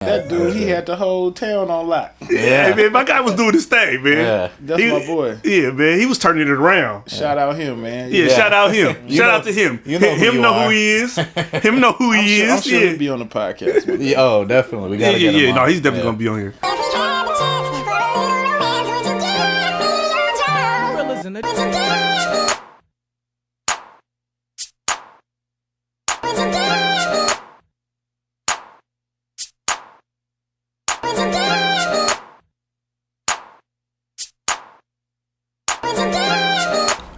That dude, he had the whole town on lock. Yeah, man, my guy was doing his thing, man. Yeah. That's my boy. Yeah, man, he was turning it around. Shout out him, man. Yeah, shout out him. Shout out to him. Him know who he is. Him know who he is. I'm sure he'll be on the podcast. Oh, definitely. We gotta get him on. No, he's definitely gonna be on here.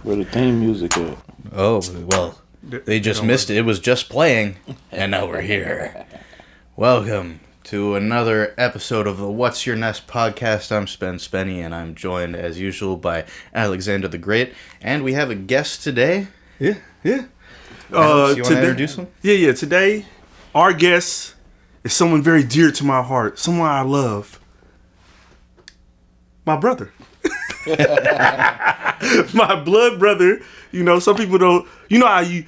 Where the theme music at? Oh, well, they just missed it. It was just playing, and now we're here. Welcome to another episode of the What's Your Ness podcast. I'm Spenny, and I'm joined, as usual, by Alexander the Great. And we have a guest today. Yeah. Alex, you want to introduce him? Yeah. Today, our guest is someone very dear to my heart. Someone I love. My brother. My blood brother. You know, some people don't. You know how you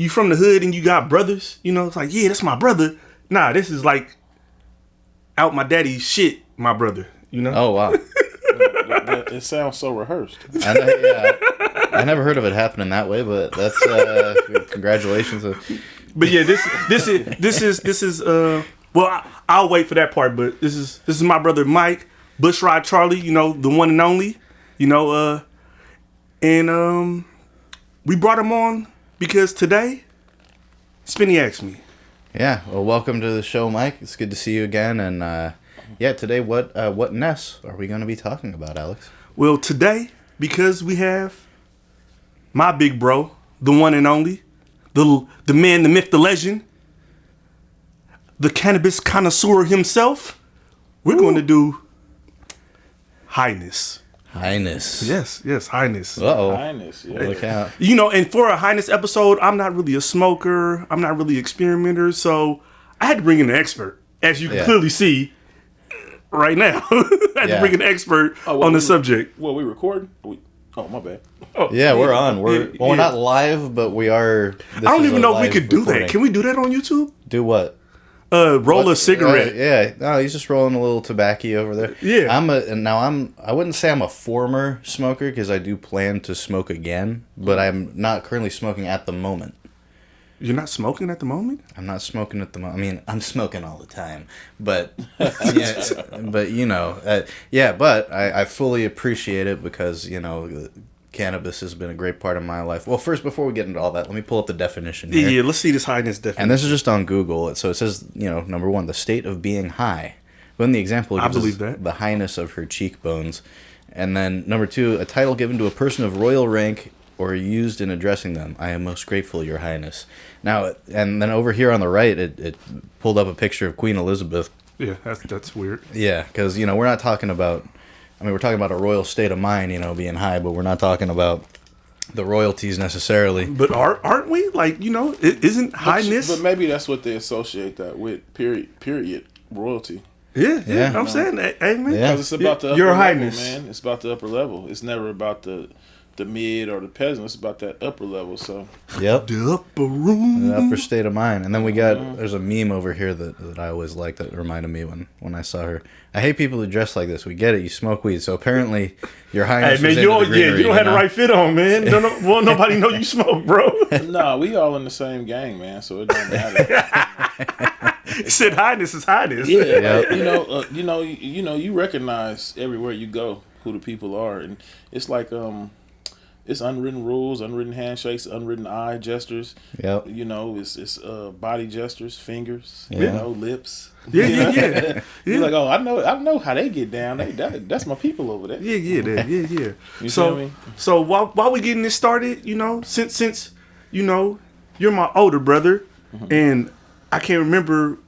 from the hood and you got brothers. You know, it's like, yeah, that's my brother. Nah, this is like out my daddy's shit. My brother. You know. Oh wow. It sounds so rehearsed. I know, yeah. I never heard of it happening that way, but that's congratulations. But yeah, this is well, I'll wait for that part. But this is my brother Mike Bushrod Charlie. You know, the one and only. You know, and we brought him on because today, Spenny asked me. Yeah, well, welcome to the show, Mike. It's good to see you again. And yeah, today, what Ness are we going to be talking about, Alex? Well, today, because we have my big bro, the one and only, the man, the myth, the legend, the cannabis connoisseur himself, we're going to do HighNESS. HighNESS. Yes, HighNESS. Uh-oh. HighNESS, yeah. Look out. You know, and for a HighNESS episode, I'm not really a smoker. I'm not really an experimenter. So I had to bring in an expert, as you can clearly see right now. I had to bring an expert on the subject. Well, we recording? Oh, my bad. Oh, Yeah, we're on. We're not live, but we are. I don't even know if we could do that. Can we do that on YouTube? Do what? Roll a cigarette. Yeah. No, he's just rolling a little tobacco over there. Yeah. I wouldn't say I'm a former smoker because I do plan to smoke again, but I'm not currently smoking at the moment. You're not smoking at the moment? I'm not smoking at the moment. I mean, I'm smoking all the time, but but you know, but I fully appreciate it because, you know, cannabis has been a great part of my life. Well, first, before we get into all that, let me pull up the definition here. Yeah, let's see this HighNESS definition. And this is just on Google. So it says, you know, number one, the state of being high. But in the example, it gives us the highness of her cheekbones. And then number two, a title given to a person of royal rank or used in addressing them. I am most grateful, Your Highness. Now, and then over here on the right, it pulled up a picture of Queen Elizabeth. Yeah, that's weird. Yeah, because, you know, we're not talking about... I mean, we're talking about a royal state of mind, you know, being high, but we're not talking about the royalties necessarily. But aren't we? Like, you know, isn't HighNESS? But maybe that's what they associate that with, period, royalty. Yeah. I'm saying that. Hey, man. Because it's about the upper Your level, Highness. man. It's about the upper level. It's never about the mid or the peasant. It's about that upper level, so. Yep. The upper room. The upper state of mind. And then we got, there's a meme over here that I always like that reminded me when I saw her. I hate people who dress like this. We get it. You smoke weed. So apparently, Your Highness Hey, man, you don't have the right fit on, man. Won't nobody know you smoke, bro. Nah, we all in the same gang, man, so it don't matter. He said HighNESS is HighNESS. Yeah, you know, you recognize everywhere you go who the people are, and it's like it's unwritten rules, unwritten handshakes, unwritten eye gestures. Yep. You know, it's body gestures, fingers, Yeah. you know, lips. Yeah. You're like, oh, I know how they get down. That's my people over there. Yeah. You see what I mean? So while we getting this started, you know, since you know you're my older brother, and I can't remember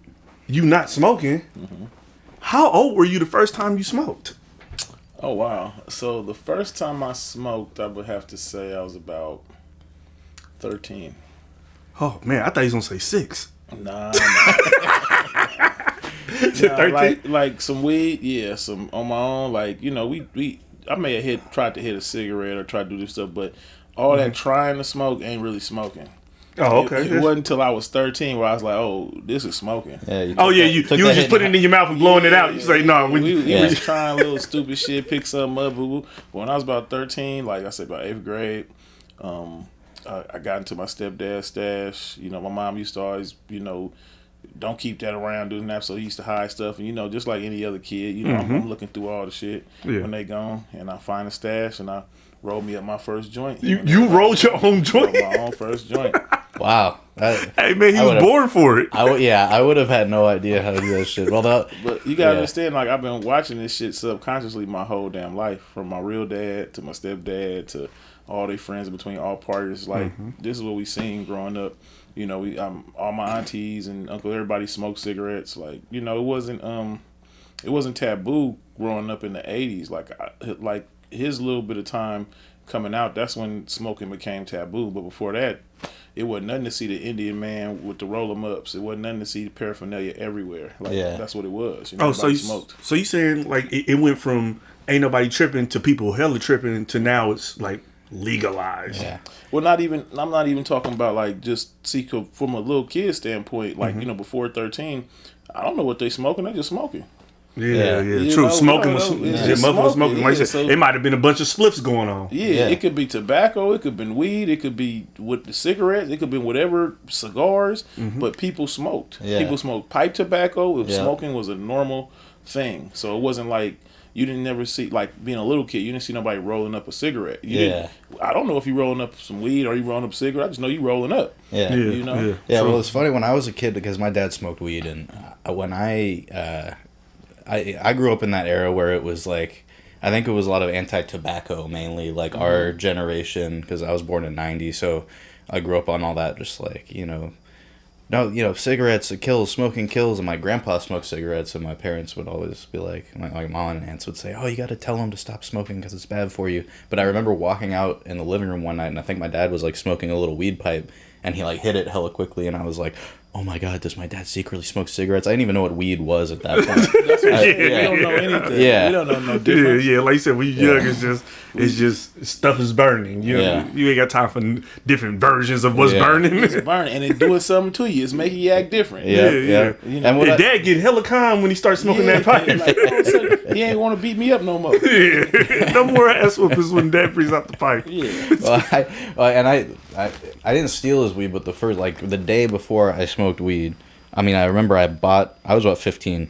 you not smoking. How old were you the first time you smoked? Oh, wow. So the first time I smoked, I would have to say I was about 13. Oh, man, I thought he was going to say 6. Nah. 13? Like some weed, yeah, some on my own. Like, you know, I may have tried to hit a cigarette or try to do this stuff, but all that trying to smoke ain't really smoking. Oh, okay. It wasn't until I was 13 where I was like, "Oh, this is smoking." Yeah, You was just putting it in your mouth and blowing it out. You say, "No, we was just trying little stupid shit, pick something up." But when I was about 13, like I said, about 8th grade, I got into my stepdad's stash. You know, my mom used to always, don't keep that around, doing that. So he used to hide stuff, and just like any other kid, I'm looking through all the shit when they gone, and I find a stash, and I roll me up my first joint. You rolled your own joint? My own first joint. Wow. Hey man, he was born for it. I would have had no idea how to do that shit. But you gotta understand, like I've been watching this shit subconsciously my whole damn life, from my real dad to my stepdad to all their friends between all parties. Like this is what we seen growing up. All my aunties and uncle, everybody smoked cigarettes. Like it wasn't taboo growing up in the 80s. Like his little bit of time coming out, that's when smoking became taboo. But before that, it wasn't nothing to see the Indian man with the roll 'em ups. It wasn't nothing to see the paraphernalia everywhere. That's what it was. So you saying like it went from ain't nobody tripping to people hella tripping to now it's like legalized. Yeah. Well, I'm not even talking about like just see from a little kid standpoint. Like before 13, I don't know what they smoking. They just smoking. Yeah. True. Smoking was motherfuckers smoking. Like you said, it might have been a bunch of spliffs going on. Yeah, it could be tobacco, it could have been weed, it could be with the cigarettes, it could be whatever, cigars. But people smoked. Yeah. People smoked pipe tobacco. Smoking was a normal thing, so it wasn't like you didn't never see, like being a little kid, you didn't see nobody rolling up a cigarette. I don't know if you rolling up some weed or you rolling up a cigarette. I just know you rolling up. Yeah. Well, it's funny when I was a kid because my dad smoked weed, and when I grew up in that era where it was like, I think it was a lot of anti-tobacco mainly, like our generation, because I was born in '90, so I grew up on all that, just like, cigarettes, it kills, smoking kills, and my grandpa smoked cigarettes, and my parents would always be like, my mom and aunts would say, oh, you got to tell him to stop smoking because it's bad for you. But I remember walking out in the living room one night, and I think my dad was like smoking a little weed pipe, and he like hit it hella quickly, and I was like, oh my God, does my dad secretly smoke cigarettes? I didn't even know what weed was at that point. We don't know anything. Yeah. We don't know no difference. Yeah, like you said, when you're young, it's just stuff is burning. You ain't got time for different versions of what's burning. It's burning, and it's doing something to you. It's making you act different. Yeah. And dad get hella calm when he starts smoking that pipe. Like, all of a sudden, he ain't want to beat me up no more. No more ass whoopers when dad brings out the pipe. I didn't steal his weed, but the day before I smoked weed, I remember I was about 15,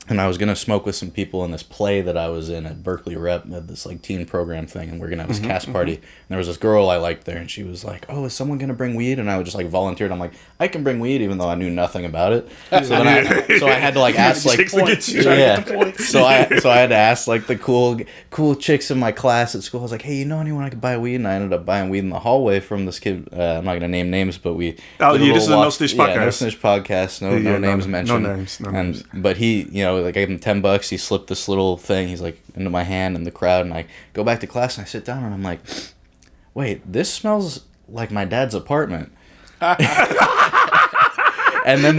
and I was gonna smoke with some people in this play that I was in at Berkeley Rep, this like teen program thing, and we're gonna have this cast party. And there was this girl I liked there, and she was like, "Oh, is someone gonna bring weed?" And I would just like volunteered. I'm like, I can bring weed, even though I knew nothing about it. So I had to like ask like, So I had to ask like the cool chicks in my class at school. I was like, hey, you know anyone I could buy weed? And I ended up buying weed in the hallway from this kid. I'm not gonna name names, but we. Oh yeah, this is a No Snitch podcast. No Snitch podcast. No names mentioned. No names. But he, I gave him $10. He slipped this little thing. He's like into my hand in the crowd, and I go back to class and I sit down and I'm like, wait, this smells like my dad's apartment. And then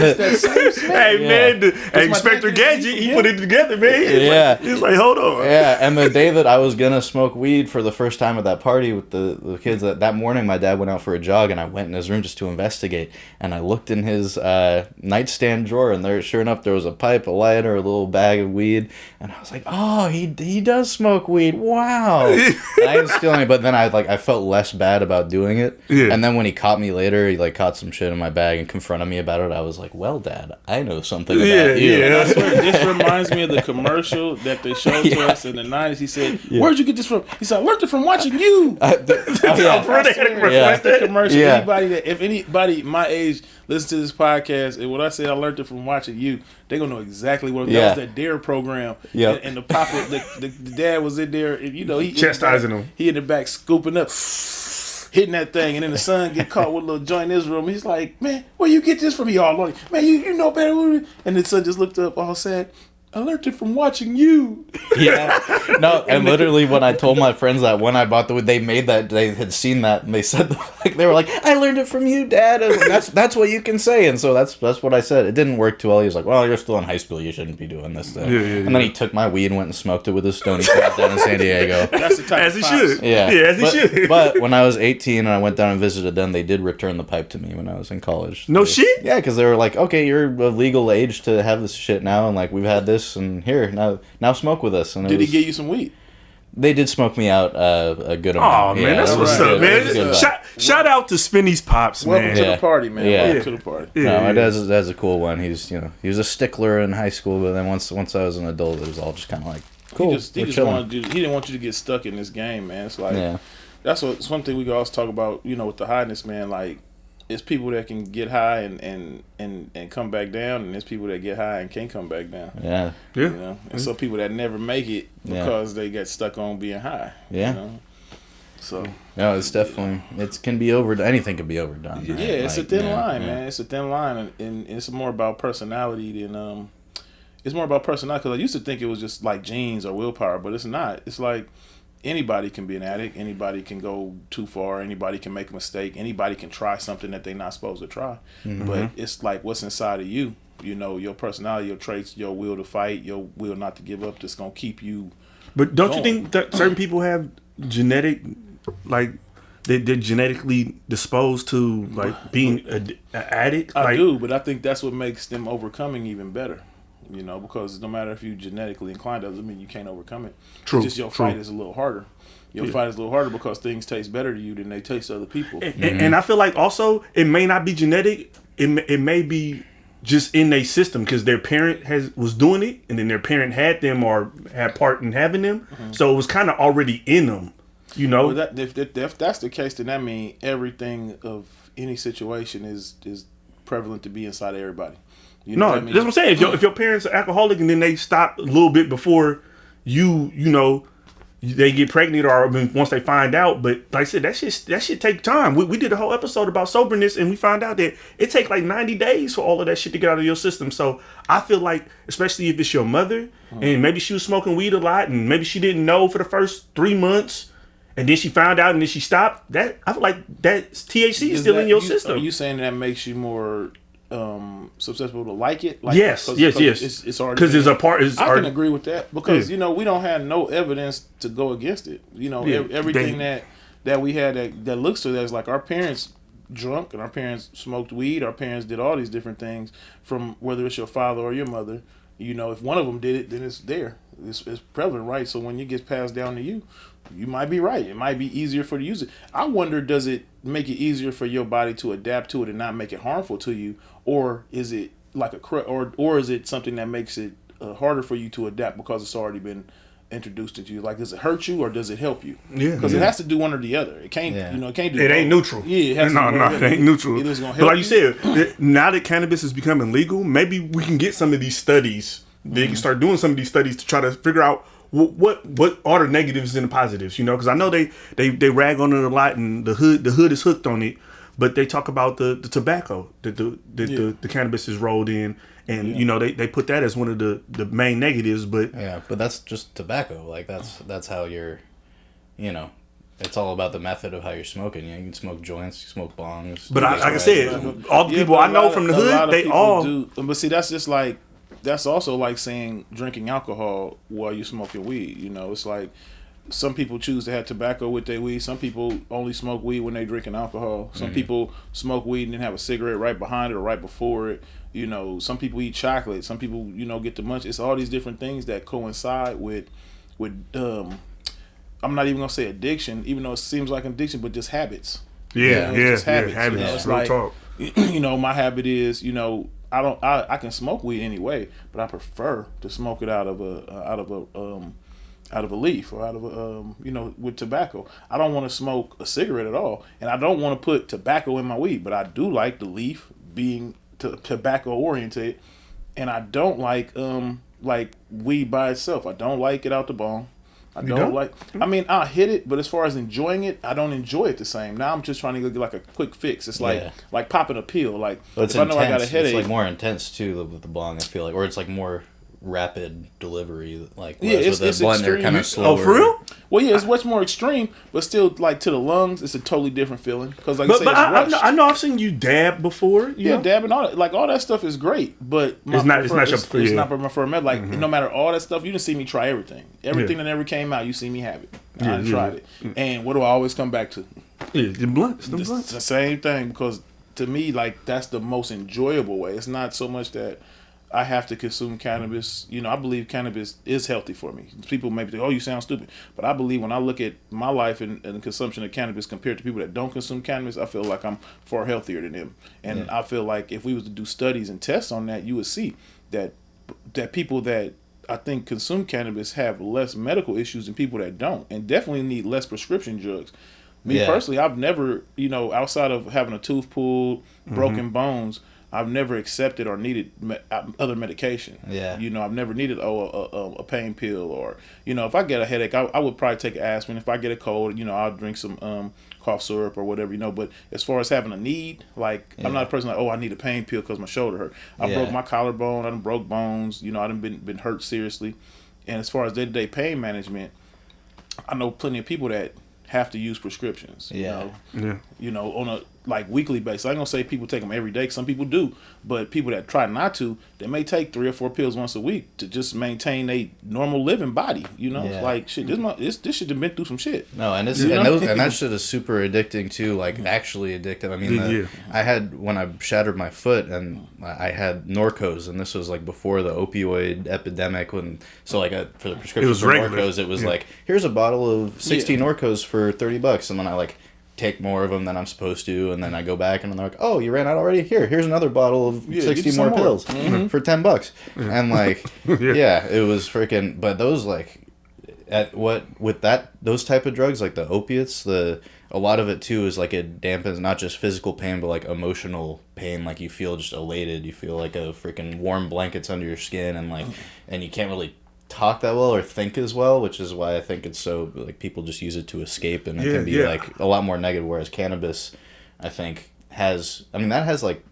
Inspector Gadget, he put it together, man. He's like, hold on. Yeah, and the day that I was gonna smoke weed for the first time at that party with the kids, that morning my dad went out for a jog, and I went in his room just to investigate. And I looked in his nightstand drawer, and there, sure enough, there was a pipe, a lighter, a little bag of weed. And I was like, oh, he does smoke weed. Wow. And I didn't steal any, but then I felt less bad about doing it. Yeah. And then when he caught me later, he caught some shit in my bag and confronted me about it. I was like, well, Dad, I know something about you. Yeah. This reminds me of the commercial that they showed to us in the 90s. He said, where'd you get this from? He said, I learned it from watching you. That's the commercial. Yeah. If anybody my age listens to this podcast, and when I say I learned it from watching you, they're going to know exactly what it was. That was that DARE program. Yeah. And the papa, the dad was in there, and he chastising him. He in the back scooping up, hitting that thing, and then the son get caught with a little joint in his room. He's like, man, where you get this from? He all lonely. Man, you know better. And the son just looked up all sad. I learned it from watching you. Yeah. No, and literally when I told my friends that when I bought the weed, they made that, they had seen that, and they said, they were like, I learned it from you, Dad. I was like, that's what you can say. And so that's what I said. It didn't work too well. He was like, well, you're still in high school. You shouldn't be doing this thing. And then he took my weed and went and smoked it with his stony friends down in San Diego. That's the type as he should. Yeah, as he should. But when I was 18 and I went down and visited them, they did return the pipe to me when I was in college. No shit? Yeah, because they were like, okay, you're of legal age to have this shit now, and like we've had this, and here, now smoke with us. And did he get you some weed? They did smoke me out a good amount. Oh man, that's what's up, man. Shout out to Spinny's pops, man. Welcome to the party, man. Yeah. Welcome to the party. No, my dad's a cool one. He was a stickler in high school, but then once I was an adult, it was all just kind of like cool. He didn't want you to get stuck in this game, man. It's like it's one thing we can also talk about, with the HighNESS, man. Like, it's people that can get high and come back down, and there's people that get high and can't come back down. Yeah. And some people that never make it because they get stuck on being high. Yeah. So no, it's definitely can be overdone. Anything can be overdone. Right? Yeah, it's a thin line, man. It's a thin line, and it's more about personality than It's more about personality, because I used to think it was just like genes or willpower, but it's not. It's like anybody can be an addict. Anybody can go too far. Anybody can make a mistake. Anybody can try something that they're not supposed to try. But it's like what's inside of you. Your personality, your traits, your will to fight, your will not to give up. That's gonna keep you. But don't you think that certain people have genetic, like they're genetically disposed to like being an addict? I do, but I think that's what makes them overcoming even better. Because no matter if you genetically inclined, doesn't mean you can't overcome it. True. It's just your fight is a little harder. Your fight is a little harder because things taste better to you than they taste to other people. And I feel like also it may not be genetic. It may be just in their system because their parent was doing it, and then their parent had them or had part in having them. So it was kind of already in them. Well, if that's the case, then that means everything of any situation is prevalent to be inside of everybody. That's what I'm saying. If your parents are alcoholic and then they stop a little bit before they get pregnant or once they find out. But like I said, that shit take time. We did a whole episode about soberness, and we found out that it take like 90 days for all of that shit to get out of your system. So I feel like, especially if it's your mother, and maybe she was smoking weed a lot, and maybe she didn't know for the first 3 months, and then she found out and then she stopped. That I feel like that THC is still in your system. Are you saying that makes you more susceptible to like it? Yes. It's already because it's a part. I can agree with that because we don't have no evidence to go against it. Everything that we had that looks to that is like our parents drunk and our parents smoked weed. Our parents did all these different things. From whether it's your father or your mother, if one of them did it, then it's there. It's prevalent, right? So when it gets passed down to you, you might be right. It might be easier for you to use it. I wonder, does it make it easier for your body to adapt to it and not make it harmful to you, or is it like or is it something that makes it harder for you to adapt because it's already been introduced to you? Like, does it hurt you or does it help you? Because it has to do one or the other. It can't. It can't do. It ain't neutral. Yeah, it has it ain't neutral. It is gonna help. But like you said, now that cannabis is becoming legal, maybe we can get some of these studies. They can start doing some of these studies to try to figure out what are the negatives and the positives, because I know they rag on it a lot, and the hood is hooked on it, but they talk about the tobacco that the cannabis is rolled in, and they put that as one of the main negatives. But but that's just tobacco. Like that's how you're, it's all about the method of how you're smoking. You can smoke joints, you smoke bongs. But like I said, all the people I know from the hood, they all do. But see, that's just like. That's also like saying drinking alcohol while you're smoking weed. It's like some people choose to have tobacco with their weed. Some people only smoke weed when they're drinking alcohol. Some people smoke weed and then have a cigarette right behind it or right before it. Some people eat chocolate. Some people, get to munch. It's all these different things that coincide with I'm not even gonna say addiction, even though it seems like an addiction, but just habits. Habits. It's like, my habit is, I can smoke weed anyway, but I prefer to smoke it out of a leaf or out of a with tobacco. I don't want to smoke a cigarette at all, and I don't want to put tobacco in my weed, but I do like the leaf being tobacco oriented, and I don't like weed by itself. I don't like it out the bong. I'll hit it, but as far as enjoying it, I don't enjoy it the same. Now I'm just trying to get like a quick fix. It's like popping a pill. Like, if I know I got a headache, it's like more intense too with the bong. I feel like, or it's like more rapid delivery. Like, yeah, it's with a blunt, they're kind of slower. Oh, for real? Well, yeah, it's much more extreme, but still, like, to the lungs, it's a totally different feeling. Because, like, but I know I've seen you dab before. Yeah, dabbing, all that. Like, all that stuff is great, but it's not my preferred method. Like, no matter all that stuff, you didn't see me try everything. Everything that ever came out, you see me have it. I tried it. And what do I always come back to? Yeah, the blunts. It's the same thing, because to me, like, that's the most enjoyable way. It's not so much that I have to consume cannabis. You know, I believe cannabis is healthy for me. People maybe think, oh, you sound stupid. But I believe when I look at my life and the consumption of cannabis compared to people that don't consume cannabis, I feel like I'm far healthier than them. And I feel like if we was to do studies and tests on that, you would see that people that I think consume cannabis have less medical issues than people that don't, and definitely need less prescription drugs. Me personally, I've never, you know, outside of having a tooth pulled, broken bones, I've never accepted or needed other medication. Yeah. You know, I've never needed a pain pill, or, you know, if I get a headache, I would probably take aspirin. If I get a cold, you know, I'll drink some cough syrup or whatever, you know. But as far as having a need, like, I'm not a person like, oh, I need a pain pill because my shoulder hurt. I broke my collarbone. I done broke bones. You know, I done been hurt seriously. And as far as day-to-day pain management, I know plenty of people that have to use prescriptions. You know, on a like weekly basis. I ain't gonna say people take them every day. Some people do, but people that try not to, they may take 3 or 4 pills once a week to just maintain a normal living body. You know, like shit. This should have been through some shit. No, and that shit is super addicting too. Like actually addictive. I mean, I had when I shattered my foot and I had Norcos, and this was like before the opioid epidemic. For the prescription for Norcos, it was like, here's a bottle of 60 Norcos for $30, and then I like take more of them than I'm supposed to, and then I go back and they're like, oh, you ran out already? Here's another bottle of 60 more pills for $10. And like it was freaking. But those like those type of drugs, like the opiates, a lot of it too is like it dampens not just physical pain but like emotional pain. Like you feel just elated, you feel like a freaking warm blankets under your skin, and like and you can't really talk that well or think as well, which is why I think it's so like people just use it to escape, and it can be like a lot more negative, whereas cannabis I think has like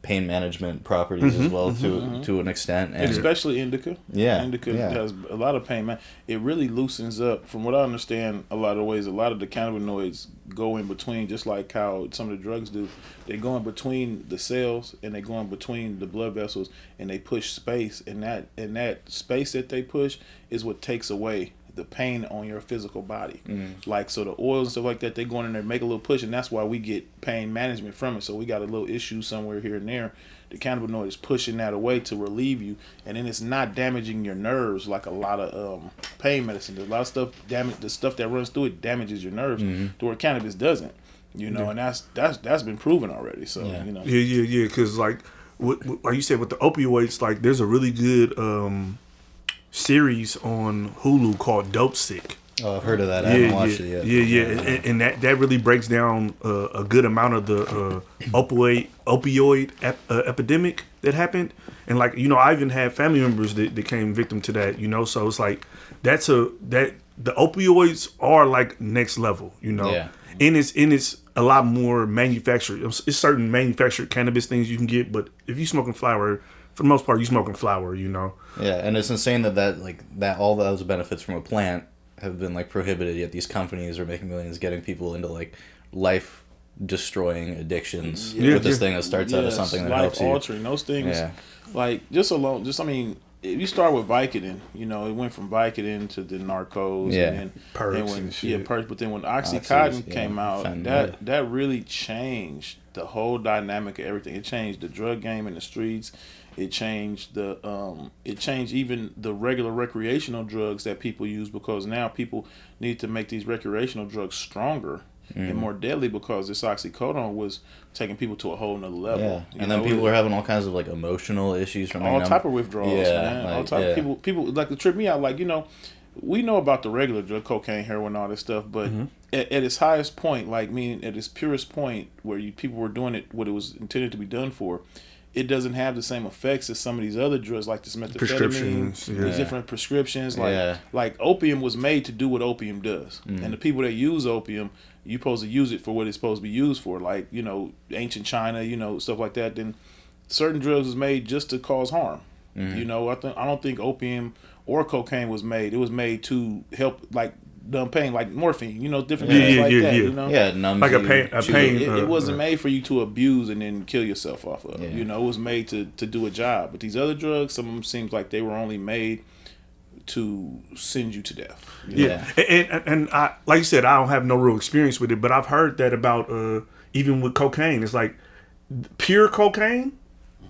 pain management properties as well to an extent, and especially indica. Indica has a lot of pain, man. It really loosens up, from what I understand, a lot of ways. A lot of the cannabinoids go in between, just like how some of the drugs do. They go in between the cells, and they go in between the blood vessels, and they push space, and that space that they push is what takes away the pain on your physical body. Like, so the oils and stuff like that, they go in there, make a little push, and that's why we get pain management from it. So we got a little issue somewhere here and there. The cannabinoid is pushing that away to relieve you, and then it's not damaging your nerves like a lot of pain medicine. There's a lot of stuff the stuff that runs through it damages your nerves, to where cannabis doesn't. You know, and that's been proven already. So you know, because like you said with the opioids, like there's a really good series on Hulu called Dope Sick. Oh, I've heard of that. I haven't watched it yet. And that really breaks down a good amount of the opioid epidemic that happened. And like, you know, I even had family members that came victim to that, you know. So it's like the opioids are like next level, you know. Yeah. And it's a lot more manufactured. It's certain manufactured cannabis things you can get, but if you smoking flower, for the most part, you smoking flower, you know. Yeah, and it's insane that all those benefits from a plant have been like prohibited, yet these companies are making millions, getting people into like life destroying addictions with this thing that starts out as something that helps you. Life altering, those things, like I mean, if you start with Vicodin, you know, it went from Vicodin to the Narcos, and then Perks and shit. Perks, but then when Oxycontin came out, that really changed the whole dynamic of everything. It changed the drug game in the streets. It changed even the regular recreational drugs that people use, because now people need to make these recreational drugs stronger and more deadly, because this oxycodone was taking people to a whole nother level. Yeah, and then people were having all kinds of like emotional issues from all type of withdrawals. Man. All type of people like to trip me out. Like, you know, we know about the regular drug, cocaine, heroin, all this stuff, but at its highest point, like meaning at its purest point, where people were doing it what it was intended to be done for, it doesn't have the same effects as some of these other drugs, like this methamphetamine, these different prescriptions. Like opium was made to do what opium does, and the people that use opium, you're supposed to use it for what it's supposed to be used for, like, you know, ancient China, you know, stuff like that. Then certain drugs was made just to cause harm. You know, I don't think opium or cocaine was made. It was made to help like numb pain, like morphine. You know, different things like that. You know, it numbs like you. a pain. It wasn't made for you to abuse and then kill yourself off of. You know, it was made to do a job. But these other drugs, some of them seems like they were only made to send you to death. And I, like you said, I don't have no real experience with it, but I've heard that about even with cocaine. It's like pure cocaine.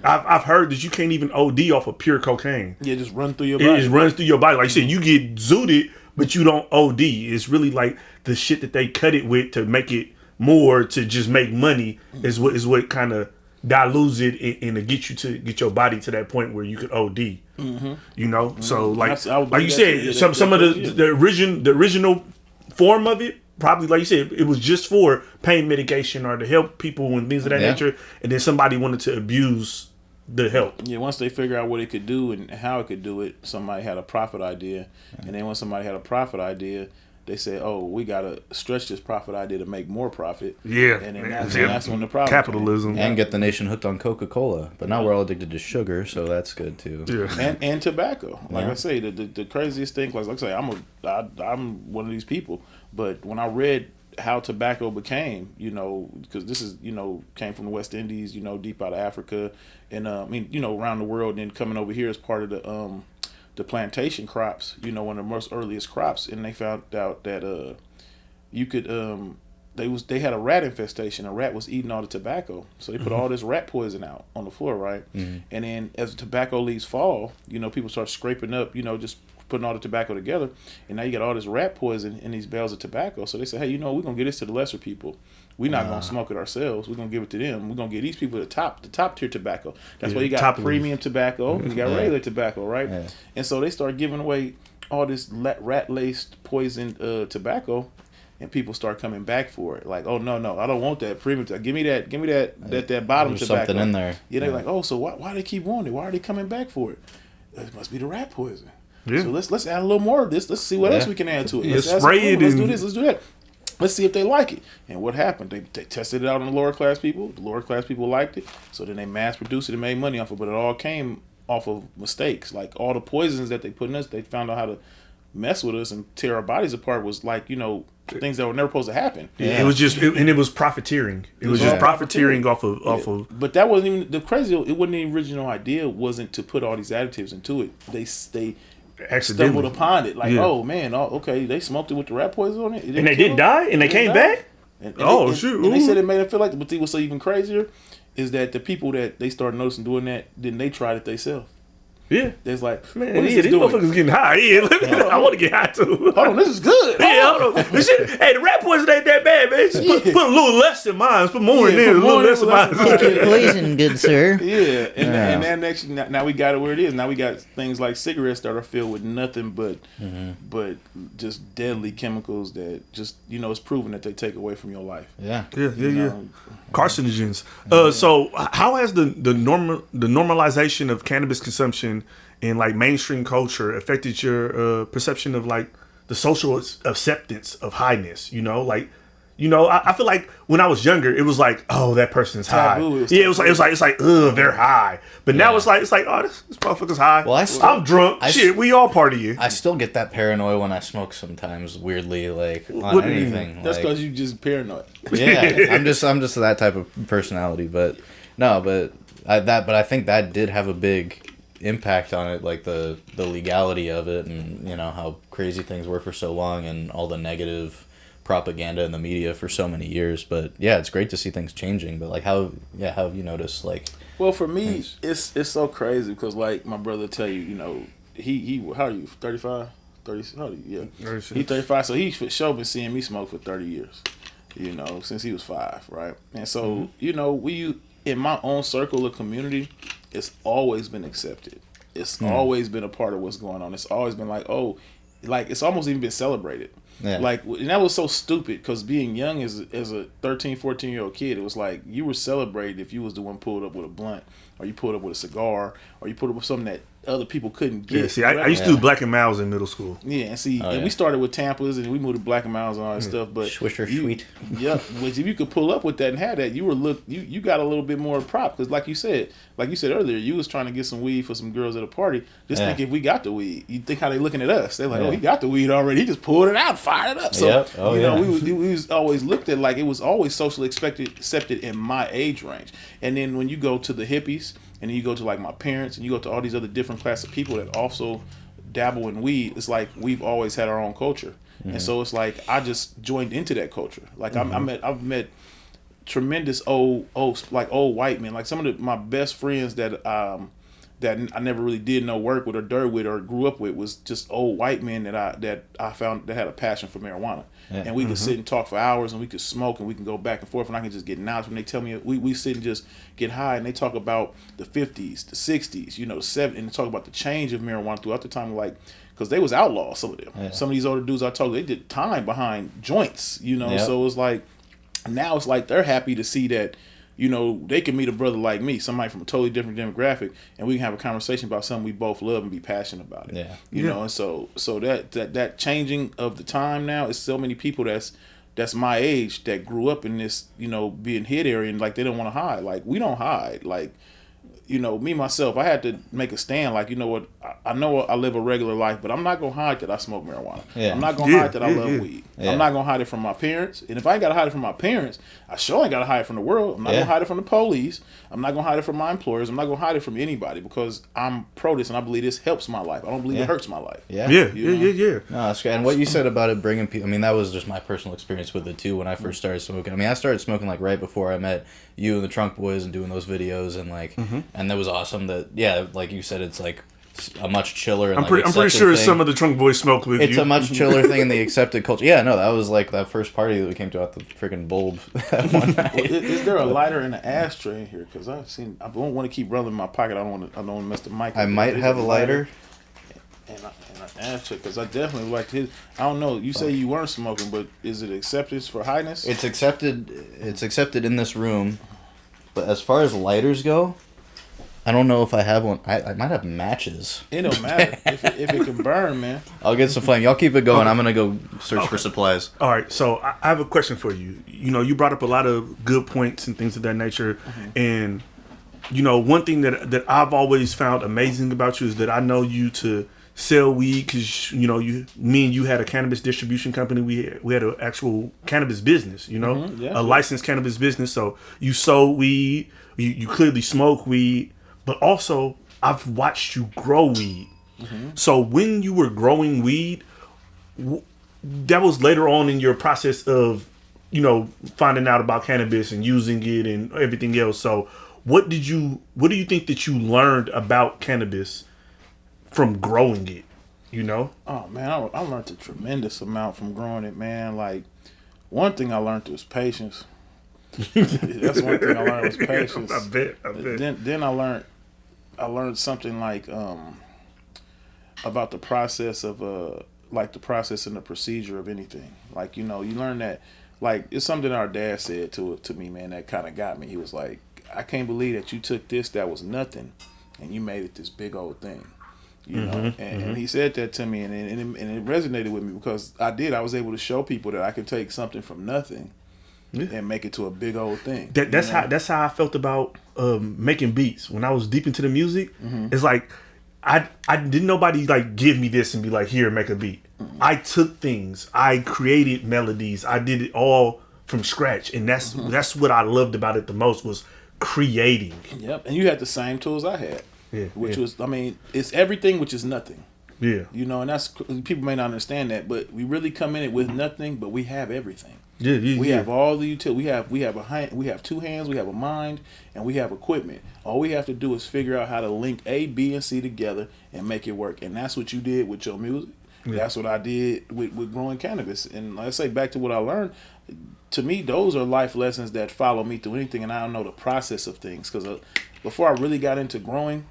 I've heard that you can't even OD off of pure cocaine. Yeah, just run through your body. It just runs through your body. Like you said, you get zooted, but you don't OD. It's really like the shit that they cut it with to make it more to just make money is what kind of dilutes it and to get your body to that point where you could OD. You know, so like you said, some of the original form of it. Probably, like you said, it was just for pain medication or to help people and things of that nature. And then somebody wanted to abuse the help. Yeah, once they figure out what it could do and how it could do it, somebody had a profit idea. And then when somebody had a profit idea, they said, "Oh, we gotta stretch this profit idea to make more profit." Yeah, and then that's when the problem capitalism and get the nation hooked on Coca-Cola. But now we're all addicted to sugar, so that's good too. Yeah, and tobacco. Like I say, the craziest thing. Like I say, I'm one of these people. But when I read how tobacco became, you know, because this is, you know, came from the West Indies, you know, deep out of Africa, and I mean, you know, around the world, and then coming over here as part of the plantation crops, you know, one of the most earliest crops, and they found out that you could they had a rat infestation. A rat was eating all the tobacco, so they put all this rat poison out on the floor, right? And then as the tobacco leaves fall, you know, people start scraping up, you know, just putting all the tobacco together, and now you got all this rat poison in these bales of tobacco. So they say, hey, you know, we're gonna get this to the lesser people. We're not gonna smoke it ourselves. We're gonna give it to them. We're gonna give these people the top tier tobacco. That's why you got premium tobacco. You got regular tobacco, right? And so they start giving away all this rat laced poisoned tobacco, and people start coming back for it. Like, oh no, I don't want that premium tobacco. Give me that bottom There's tobacco. Something in there. Yeah, they're like, oh, so why they keep wanting it? Why are they coming back for it? It must be the rat poison. Yeah. So let's add a little more of this. Let's see what else we can add to it. Let's spray it. Let's do this. Let's do that. Let's see if they like it. And what happened? They tested it out on the lower class people. The lower class people liked it. So then they mass produced it and made money off of it. But it all came off of mistakes. Like all the poisons that they put in us, they found out how to mess with us and tear our bodies apart. Was like, you know, things that were never supposed to happen. It was just, and it was profiteering. It was just profiteering off of. But that wasn't even the crazy. It wasn't the original idea. Wasn't to put all these additives into it. They stumbled upon it. Like, oh man, okay, they smoked it with the rat poison on it. And they didn't die, and they came back. Shoot! And they said it made them feel like. But what's even crazier is that the people that they started noticing doing that, then they tried it themselves. Yeah, it's like, man, these motherfuckers getting high. Yeah, I want to get high too. Hold on, this is good. Yeah, hold on. This shit, hey, the rat poison ain't that bad, man. Just put a little less in mine. Put more in there. A little less in mine. Poison, good sir. Yeah, and then actually now we got it where it is. Now we got things like cigarettes that are filled with nothing but just deadly chemicals that just, you know, it's proven that they take away from your life. Yeah. Carcinogens. So how has the normalization of cannabis consumption in like mainstream culture affected your perception of like the social acceptance of HighNESS? You know, like, you know, I feel like when I was younger, it was like, oh, that person's high. It was like, ugh, they're high. But now it's like, oh, this motherfucker's high. Well, I'm drunk. We all partying. I still get that paranoia when I smoke sometimes. Weirdly, like on anything. That's because you just paranoid. Yeah, I'm just that type of personality. But no, I think that did have a big impact on it, like the legality of it, and you know how crazy things were for so long, and all the negative propaganda in the media for so many years. But yeah, it's great to see things changing. But like how have you noticed, like, well, for me it's so crazy because like my brother tell you, you know, he how are you, 35 30 how old are you? Yeah, 36. He's 35, so he's for sure been seeing me smoke for 30 years, you know, since he was 5, right? And so you know, in my own circle of community, it's always been accepted. It's always been a part of what's going on. It's always been like, oh, like it's almost even been celebrated. Yeah. Like, and that was so stupid because being young as a 13, 14-year-old kid, it was like you were celebrated if you was the one pulled up with a blunt, or you pulled up with a cigar, or you pulled up with something that other people couldn't get. Yeah, see, I used to do Black and Miles in middle school. Yeah, and see, and we started with Tampas, and we moved to Black and Miles and all that stuff. But Swisher sweet. Yeah, which if you could pull up with that and have that, you got a little bit more prop because, like you said earlier, you was trying to get some weed for some girls at a party. Just think if we got the weed, you think how they looking at us? They're like, oh, he got the weed already. He just pulled it out, fired it up. So we was always looked at like it was always socially accepted in my age range. And then when you go to the hippies, and then you go to like my parents, and you go to all these other different class of people that also dabble in weed, it's like we've always had our own culture. And so it's like I just joined into that culture. Like I've met tremendous old white men. Like some of my best friends that I never really did no work with or dirt with or grew up with was just old white men that I found that had a passion for marijuana. Yeah. And we could sit and talk for hours, and we could smoke, and we can go back and forth, and I can just get knowledge when they tell me we sit and just get high, and they talk about the 50s, the 60s, the 70s, and they talk about the change of marijuana throughout the time, like because they was outlaws, some of them. Yeah. Some of these older dudes I told, they did time behind joints, So it's like now it's like they're happy to see that. They can meet a brother like me, somebody from a totally different demographic, and we can have a conversation about something we both love and be passionate about it. Yeah. And so that changing of the time now is so many people that's my age that grew up in this, being hid area and like they don't want to hide. Like we don't hide. Like, me myself, I had to make a stand. Like, what? I know I live a regular life, but I'm not gonna hide that I smoke marijuana. Yeah. I'm not gonna hide that I love weed. Yeah. I'm not gonna hide it from my parents. And if I ain't gotta hide it from my parents, I sure ain't gotta hide it from the world. I'm not gonna hide it from the police. I'm not gonna hide it from my employers. I'm not gonna hide it from anybody because I'm pro this and I believe this helps my life. I don't believe it hurts my life. Yeah. No, that's great. And what you said about it bringing people, I mean, that was just my personal experience with it too when I first started smoking. I mean, I started smoking like right before I met you and the Trunk Boys and doing those videos and like, and that was awesome that, like you said, it's like a much chiller. And I'm pretty sure some of the Trunk Boys smoked with you. It's a much chiller thing in the accepted culture. Yeah, no, that was like that first party that we came to at the freaking bulb that one night. Is there a lighter and an ashtray in here? Because I don't want to keep rolling in my pocket. I don't want to mess the mic. I might have a lighter. And an ashtray, because I definitely liked his. I don't know. You say you weren't smoking, but is it accepted for HighNESS? It's accepted. It's accepted in this room. But as far as lighters go, I don't know if I have one. I might have matches. It don't matter if it can burn, man. I'll get some flame. Y'all keep it going. I'm gonna go search for supplies. All right. So I have a question for you. You brought up a lot of good points and things of that nature, and one thing that I've always found amazing about you is that I know you to sell weed because me and you had a cannabis distribution company. We had an actual cannabis business. A licensed cannabis business. So you sold weed. You clearly smoke weed. But also, I've watched you grow weed. So when you were growing weed, that was later on in your process of, finding out about cannabis and using it and everything else. So what do you think that you learned about cannabis from growing it? Oh man, I learned a tremendous amount from growing it, man. Like one thing I learned was patience. That's one thing I learned was patience. I bet. Then I learned something like about the process of like the process and the procedure of anything. Like you learn that. Like it's something our dad said to me, man. That kind of got me. He was like, "I can't believe that you took this that was nothing, and you made it this big old thing." And he said that to me, and it resonated with me because I was able to show people that I could take something from nothing and make it to a big old thing. That's how I felt about making beats when I was deep into the music. It's like I didn't nobody like give me this and be like, here, make a beat. I took things, I created melodies, I did it all from scratch, and that's what I loved about it the most was creating. Yep, and you had the same tools I had. Which was, it's everything, which is nothing. Yeah. And that's, people may not understand that, but we really come in it with nothing, but we have everything. We have all the utility. We have two hands, we have a mind, and we have equipment. All we have to do is figure out how to link A, B, and C together and make it work. And that's what you did with your music. Yeah. That's what I did with growing cannabis. And like I say, back to what I learned, to me, those are life lessons that follow me through anything, and I don't know the process of things. Because before I really got into growing,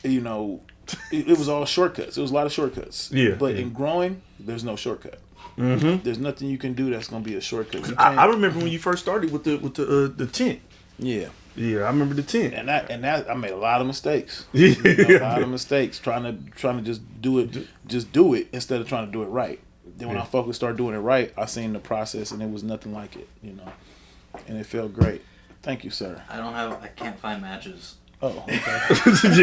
it was all shortcuts. It was a lot of shortcuts. But in growing, there's no shortcut. There's nothing you can do that's gonna be a shortcut. I remember when you first started with the tent. Yeah. Yeah, I remember the 10. And that I made a lot of mistakes. Yeah. A lot of mistakes trying to just do it instead of trying to do it right. Then when I started doing it right, I seen the process and it was nothing like it, and it felt great. Thank you, sir. I can't find matches. Oh, okay.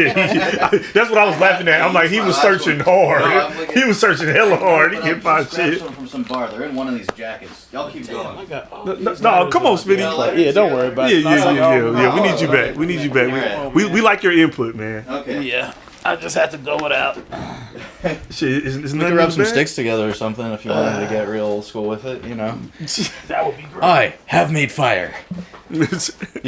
Yeah, that's what I was laughing at. I'm like, he was searching hard. He was searching hella hard. He can't find shit. From some bar. They're in one of these jackets. Y'all keep going. No, come on, Smitty. Yeah, don't worry about it. Yeah. We need you back. We need you back. We like your input, man. Okay. Yeah, I just had to go without. Shit, we could rub some sticks together or something if you wanted to get real old school with it, That would be great. I have made fire. You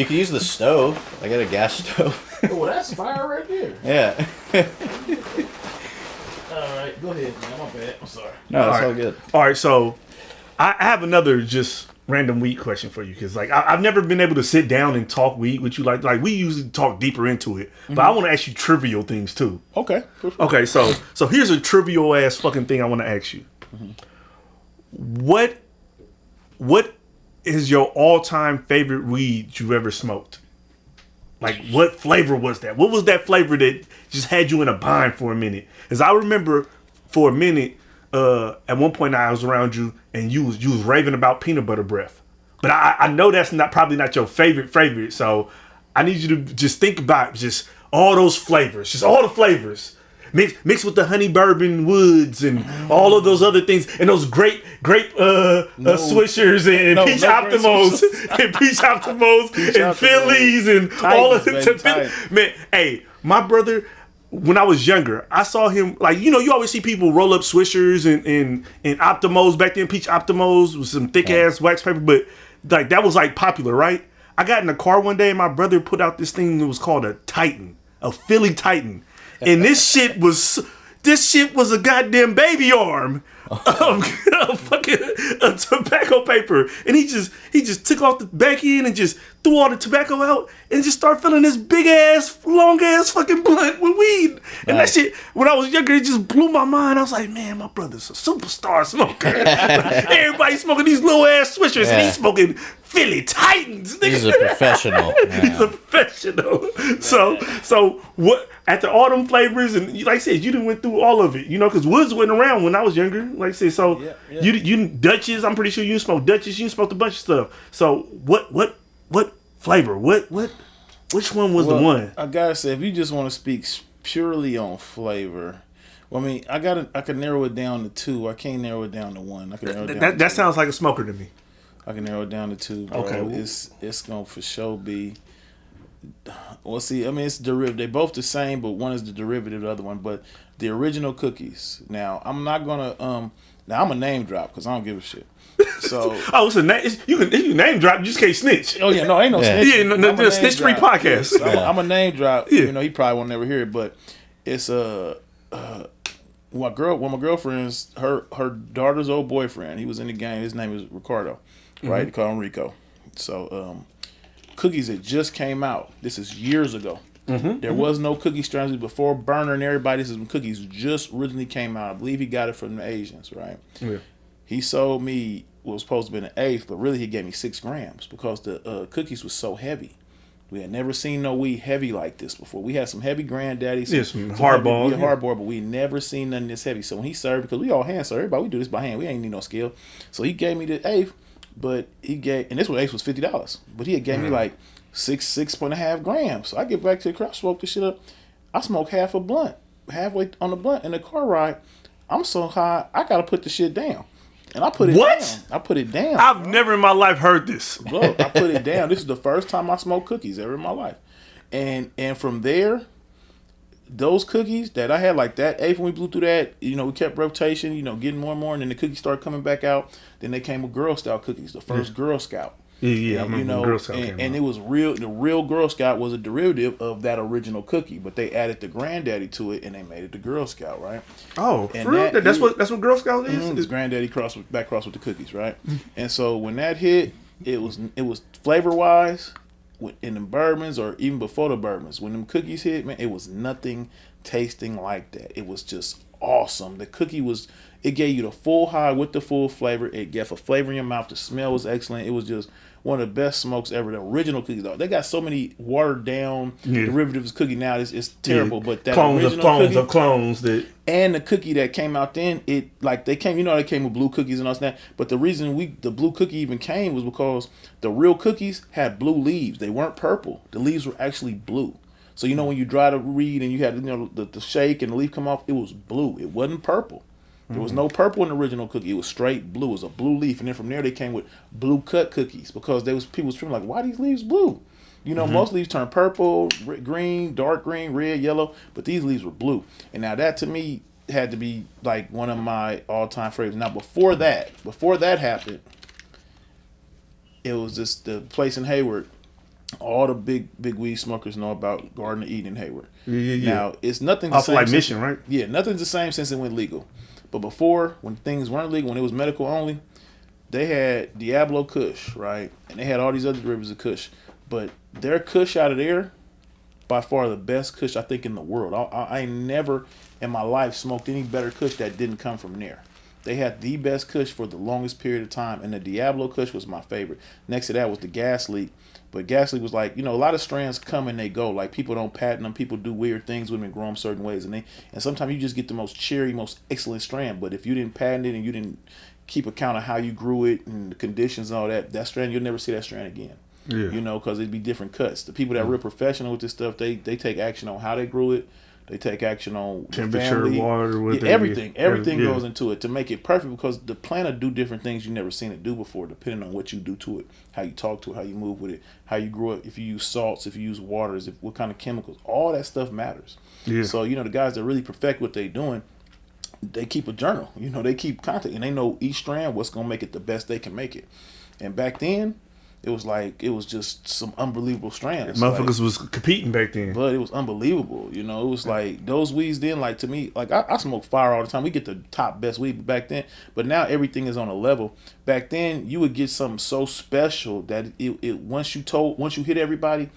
can use the stove. I got a gas stove. Oh, that's fire right there. Yeah. All right, go ahead, man. My bad. I'm sorry. No, it's all good. All right, so I have another just random weed question for you because like I've never been able to sit down and talk weed with you like we usually talk deeper into it, but I want to ask you trivial things too. Okay. Okay, so here's a trivial ass fucking thing I want to ask you. What is your all-time favorite weed you've ever smoked? Like, what flavor was that? What was that flavor that just had you in a bind for a minute? Because I remember for a minute, at one point I was around you and you was raving about peanut butter breath. But I know that's probably not your favorite. So I need you to just think about just all those flavors, just all the flavors. Mixed with the honey bourbon woods and all of those other things and those grape swishers and peach optimals and Phillies and all of the man. Hey, my brother, when I was younger, I saw him like you always see people roll up swishers and optimals back then, peach optimals with some thick ass wax paper, but like that was like popular, right? I got in the car one day and my brother put out this thing that was called a Titan, a Philly Titan. And this shit was a goddamn baby arm of fucking tobacco paper. And he just took off the back end and just threw all the tobacco out and just started filling this big ass, long ass fucking blunt with weed. And that shit, when I was younger, it just blew my mind. I was like, man, my brother's a superstar smoker. Everybody smoking these little ass swishers and he's smoking Philly Titans. He's a professional. He's a professional. So what? After all them flavors and like I said, you done went through all of it, because Woods went around when I was younger. Like I said, so you Dutchess. I'm pretty sure you smoked Dutchess. You smoked a bunch of stuff. So what flavor? Which one was the one? I gotta say, if you just want to speak purely on flavor. Well, I mean, I can narrow it down to two. I can't narrow it down to one. I can narrow it down that sounds like a smoker to me. I can narrow it down to two, bro. Okay. It's gonna for sure be. Well, see, I mean, it's derivative. They both the same, but one is the derivative of the other one. But the original cookies. Now, I'm not gonna. Now I'm a name drop because I don't give a shit. So. It's a name. You can name drop. You just can't snitch. Oh yeah, no, ain't no snitch. Yeah, no snitch free podcast. Yeah, so I'm a name drop. Yeah. He probably won't never hear it, but it's my girlfriend's her daughter's old boyfriend. He was in the game. His name is Ricardo, right? They call him Rico. So cookies that just came out. This is years ago. There was no cookie strategy before Burner and everybody. This is when cookies just originally came out. I believe he got it from the Asians, right? Yeah. He sold me what was supposed to be an eighth, but really he gave me 6 grams because the cookies was so heavy. We had never seen no weed heavy like this before. We had some heavy granddaddies, some hardball. Hardball, but we never seen nothing this heavy. So when he served, because we all hand serve, everybody, we do this by hand. We ain't need no skill. So he gave me the eighth, but and this one eighth was $50. But he had gave me like 6.5 grams. So I get back to the car, smoke this shit up. I smoke half a blunt, halfway on the blunt in the car ride. I'm so high, I gotta put the shit down. And I put it down. I put it down. I've never in my life heard this. Bro, I put it down. This is the first time I smoked cookies ever in my life. And from there, those cookies that I had, like that eighth when we blew through that, we kept rotation, getting more and more, and then the cookies started coming back out. Then they came with Girl Scout cookies, the first Girl Scout. Yeah, I remember Girl Scout and it was real. The real Girl Scout was a derivative of that original cookie, but they added the granddaddy to it, and they made it the Girl Scout, right? Oh, and for real? That's what Girl Scout is. It's granddaddy cross with the cookies, right? And so when that hit, it was flavor wise, in the bourbons or even before the bourbons. When them cookies hit, man, it was nothing tasting like that. It was just awesome. The cookie was, it gave you the full high with the full flavor. It gave a flavor in your mouth. The smell was excellent. It was just one of the best smokes ever. The original cookies, though, they got so many watered down derivatives of cookie now. It's terrible. But that clones original of clones cookie, of clones that, and the cookie that came out then, it like they came with blue cookies and all that. But the reason the blue cookie even came was because the real cookies had blue leaves. They weren't purple. The leaves were actually blue. So when you dry the reed and you had the shake and the leaf come off, it was blue. It wasn't purple. There was no purple in the original cookie. It was straight blue. It was a blue leaf, and then from there they came with blue cut cookies because people was like, why are these leaves blue? Most leaves turn purple, green, dark green, red, yellow, but these leaves were blue. And now that to me had to be like one of my all-time favorites. Now before that happened, it was just the place in Hayward. All the big weed smokers know about Garden of Eden in Hayward. Yeah. Now it's nothing the same. Like Mission, right? Yeah, nothing's the same since it went legal. But before, when things weren't legal, when it was medical only, they had Diablo Kush, right? And they had all these other derivatives of Kush. But their Kush out of there, by far the best Kush I think in the world. I ain't never in my life smoked any better Kush that didn't come from there. They had the best Kush for the longest period of time, and the Diablo Kush was my favorite. Next to that was the Gas Leak. But Gas Leak was like, a lot of strands come and they go. Like, people don't patent them. People do weird things with them and grow them certain ways. And sometimes you just get the most cherry, most excellent strand. But if you didn't patent it and you didn't keep account of how you grew it and the conditions and all that strand, you'll never see that strand again. Yeah. Because it'd be different cuts. The people that are real professional with this stuff, they take action on how they grew it. They take action on temperature, water, everything. Everything goes into it to make it perfect because the plant will do different things you never seen it do before, depending on what you do to it, how you talk to it, how you move with it, how you grow it. If you use salts, if you use waters, what kind of chemicals, all that stuff matters. Yeah. So the guys that really perfect what they're doing, they keep a journal. They keep content and they know each strand what's gonna make it the best they can make it. And back then, it was just some unbelievable strands. Motherfuckers was competing back then. But it was unbelievable. It was like those weeds then, like to me, like I smoke fire all the time. We get the top best weed back then. But now everything is on a level. Back then you would get something so special that it once you hit everybody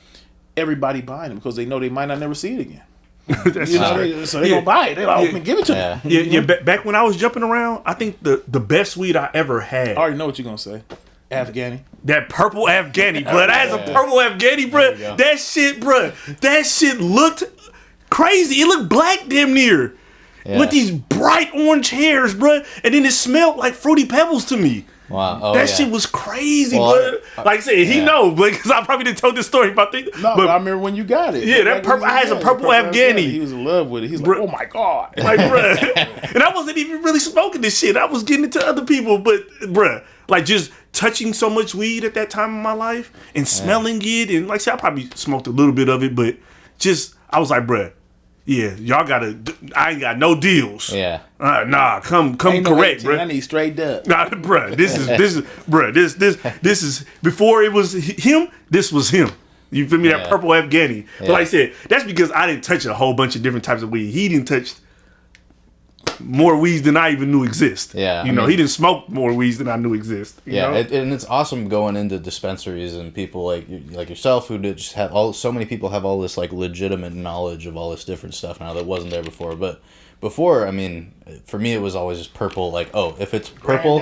buying it because they know they might not never see it again. So they gonna buy it. They like, give it to me. Back when I was jumping around, I think the best weed I ever had. I already know what you're gonna say. Afghani. That purple Afghani, bro. That is a purple Afghani, bro. That shit, bro. That shit looked crazy. It looked black damn near. Yeah. With these bright orange hairs, bro. And then it smelled like Fruity Pebbles to me. Wow. Oh, that shit was crazy, bro. Like I said, he know, because I probably didn't tell this story about things. No, but I remember when you got it. Yeah, that purple. I had some purple Afghani. He was in love with it. He's like, oh my God. Like, bro. And I wasn't even really smoking this shit. I was getting it to other people, but, bro, like just touching so much weed at that time in my life and smelling it. And like I said, I probably smoked a little bit of it, but just, I was like, bruh, yeah, y'all I ain't got no deals. Yeah. Nah, come ain't correct, no 18, bruh. I need straight up. Nah, bruh, this is, before it was him, this was him. You feel me? That purple Afghani. But like I said, that's because I didn't touch a whole bunch of different types of weed. He didn't touch more weeds than I even knew exist. Yeah, he didn't smoke more weeds than I knew exist. You know? And it's awesome going into dispensaries and people like yourself who just have so many people have all this like legitimate knowledge of all this different stuff now that wasn't there before. But before, I mean, for me it was always just purple. Like, oh, if it's purple,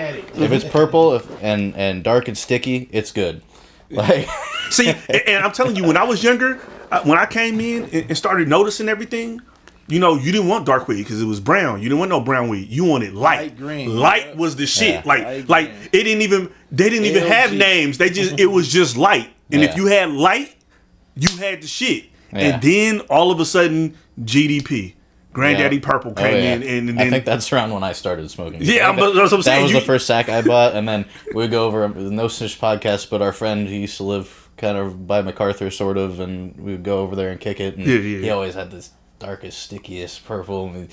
and dark and sticky, it's good. Like, see, and I'm telling you, when I was younger, when I came in and started noticing everything. You didn't want dark weed because it was brown. You didn't want no brown weed. You wanted light. Green. Light was the shit. They didn't even have names. It was just light. And if you had light, you had the shit. Yeah. And then all of a sudden, GDP, Granddaddy Purple came in. And then, I think that's around when I started smoking. Yeah, that's what I'm saying. That was the first sack I bought. And then we would go over the No Snitch podcast, but our friend, he used to live kind of by MacArthur, sort of, and we would go over there and kick it. And he always had this darkest, stickiest purple. You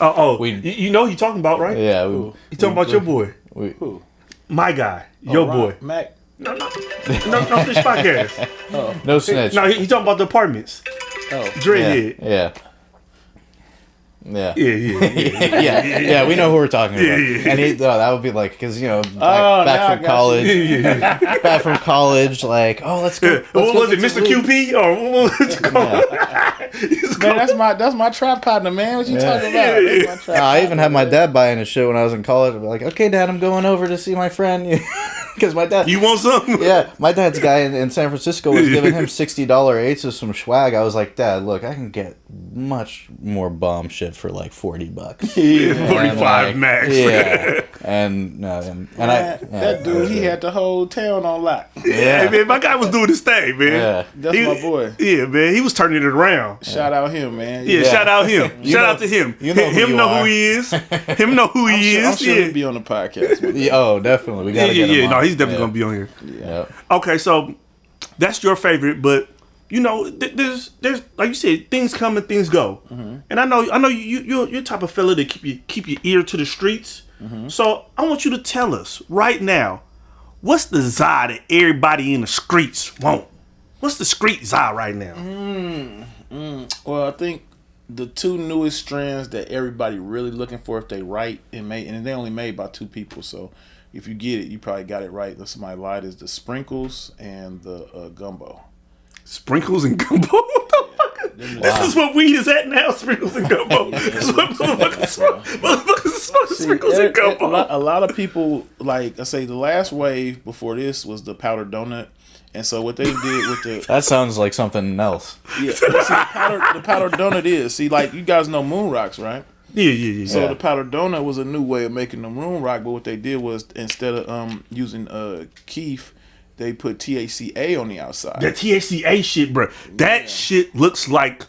know who you talking about, right? Yeah. You talking about your boy. Who? My guy. Your boy. Mac. No Snitch podcast. No Snitch. No, he talking about the apartments. Dreadhead. Yeah, we know who we're talking about. And that would be like, because back from college, like, oh, let's go. What was it, Mr. QP or what was it called? that's my trap partner, man. What you talking about? That's my trap I even partner, had my man. dad buying a shit when I was in college. I'd be like, okay, Dad, I'm going over to see my friend. Because my dad... You want something? Yeah, my dad's guy in San Francisco was giving him $60 eights of some swag. I was like, Dad, look, I can get much more bomb shit for like $40. Yeah, 45 max. Yeah. That dude, he had the whole town on lock. Yeah, man, my guy was doing his thing, man. Yeah. That's my boy. Yeah, man, he was turning it around. Shout out him, man. Yeah, shout out him. Shout out to him. You know him know who he is. Him know who he is. I'm sure he'll be on the podcast. Oh, definitely. We gotta get him on. No, he's definitely gonna be on here. Yeah. Okay, so that's your favorite, but you know, there's like you said, things come and things go, and I know you're type of fella that keep your ear to the streets. So I want you to tell us right now, what's the za that everybody in the streets want? What's the street za right now? Well, I think the two newest strands that everybody really looking for if they write and they only made by 2 people, so if you get it, you probably got it right. Unless somebody lied, is the sprinkles and the gumbo. Sprinkles and gumbo? What the fuck? This is what weed is at now, sprinkles and gumbo. This is what motherfuckers smoke sprinkles and gumbo. A lot of people, like I say, the last wave before this was the powdered donut. And so what they did with the... That sounds like something else. Yeah, see, the powdered donut is... See, like, you guys know moon rocks, right? Yeah. So the powdered donut was a new way of making the moon rock, but what they did was instead of using keef, they put THCA on the outside. That THCA shit, bro. That shit looks like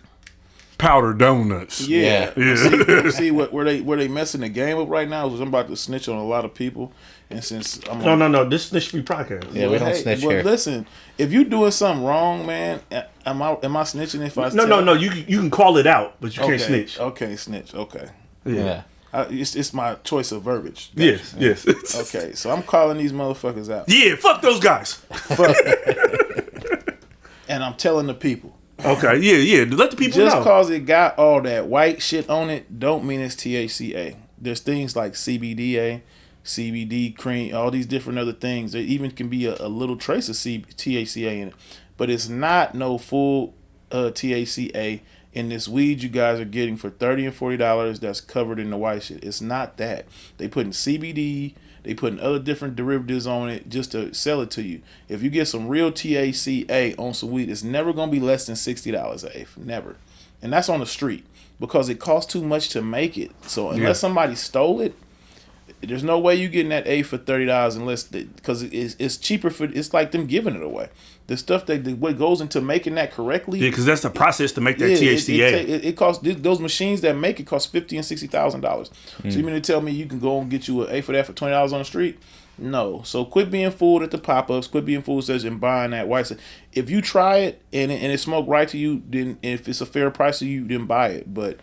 powdered donuts. Yeah. See where they messing the game up right now is I'm about to snitch on a lot of people, and since I'm no, this snitch free podcast. Yeah, we don't snitch here. Listen, if you doing something wrong, man, am I snitching if I no, you can call it out, but you can't snitch. Okay, snitch. Okay. Yeah. It's my choice of verbiage. Yes. Okay, so I'm calling these motherfuckers out. Yeah, fuck those guys. And I'm telling the people. Okay, yeah. Let the people know. Just cause it got all that white shit on it, don't mean it's THCA. There's things like CBDA, CBD cream, all these different other things. There even can be a little trace of THCA in it, but it's not no full THCA in this weed you guys are getting for $30 and $40 that's covered in the white shit. It's not that. They putting CBD, they putting other different derivatives on it just to sell it to you. If you get some real THCA on some weed, it's never going to be less than $60 an eighth. Never. And that's on the street because it costs too much to make it. So unless somebody stole it, there's no way you getting that eighth for $30 unless because it's cheaper for it's like them giving it away. The stuff what goes into making that correctly. Yeah, because that's the process to make that THCA. It costs those machines that make it cost $50,000 and $60,000. So you mean to tell me you can go and get you an eighth for that for $20 on the street? No. So quit being fooled at the pop-ups. Quit being fooled and buying that white stuff. If you try it and it smoked right to you, then if it's a fair price to you, then buy it. But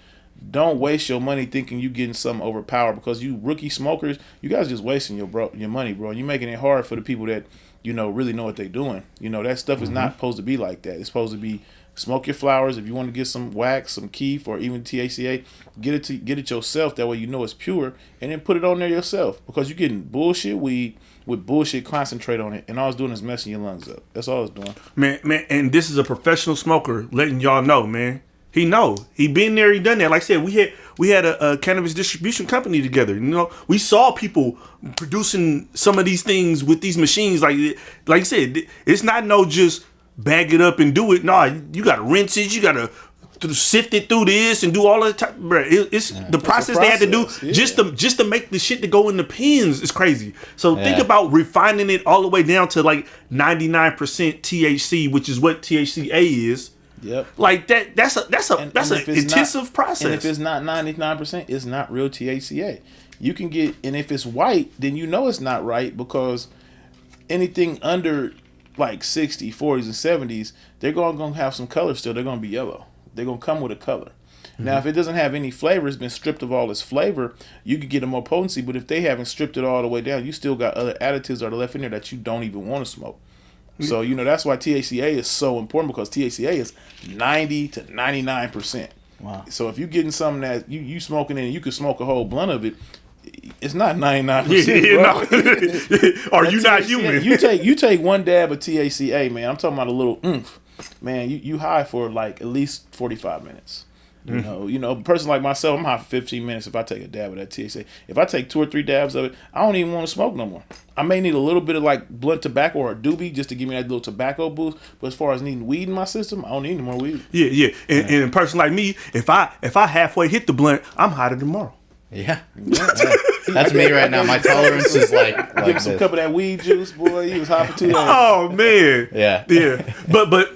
don't waste your money thinking you getting something overpowered because you rookie smokers, you guys just wasting your money, bro. You're making it hard for the people that really know what they're doing. That stuff is not supposed to be like that. It's supposed to be smoke your flowers. If you want to get some wax, some keef, or even THCA, get it yourself. That way you know it's pure, and then put it on there yourself because you're getting bullshit weed with bullshit concentrate on it, and all it's doing is messing your lungs up. That's all it's doing. Man, and this is a professional smoker letting y'all know, man. He been there, he done that. Like I said, we had a cannabis distribution company together. We saw people producing some of these things with these machines. Like you said, it's not no just bag it up and do it. No, you got to rinse it. You got to sift it through this and do all of the time. Bro, it's the process they had to do just to make the shit to go in the pens is crazy. So think about refining it all the way down to like 99% THC, which is what THCA is. Yep. Like that's an intensive process. And if it's not 99%, it's not real THCA. You can get, and if it's white, then it's not right because anything under like 60, 40s, and 70s, they're going to have some color still. They're going to be yellow. They're going to come with a color. Now, if it doesn't have any flavor, it's been stripped of all its flavor, you could get a more potency. But if they haven't stripped it all the way down, you still got other additives that are left in there that you don't even want to smoke. So, that's why THCA is so important because THCA is 90 to 99%. Wow. So if you're getting something that you smoking in and you could smoke a whole blunt of it, it's not 99%. Are you not human? You take one dab of THCA, man. I'm talking about a little oomph. man, you high for like at least 45 minutes. You know, a person like myself, I'm high for 15 minutes if I take a dab of that THC. If I take 2 or 3 dabs of it, I don't even want to smoke no more. I may need a little bit of like blunt tobacco or a doobie just to give me that little tobacco boost. But as far as needing weed in my system, I don't need any more weed. Yeah. And a person like me, if I halfway hit the blunt, I'm high tomorrow. Yeah. That's me right now. My tolerance is like give me some cup of that weed juice, boy. You was high for 2 days. Oh man. Yeah. But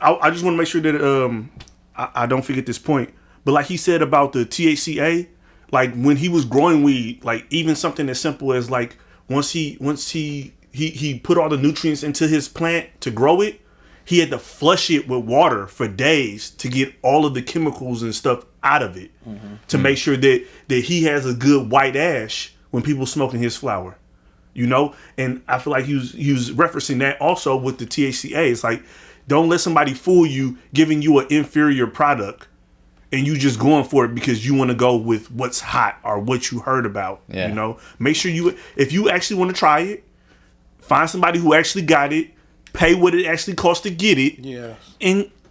I just want to make sure that I don't forget this point. But like he said about the THCA, like when he was growing weed, like even something as simple as like once he put all the nutrients into his plant to grow it, he had to flush it with water for days to get all of the chemicals and stuff out of it to make sure that he has a good white ash when people smoking his flower, you know? And I feel like he was referencing that also with the THCA. It's like, don't let somebody fool you giving you an inferior product and you just going for it because you want to go with what's hot or what you heard about, you know? Make sure if you actually want to try it, find somebody who actually got it, pay what it actually costs to get it,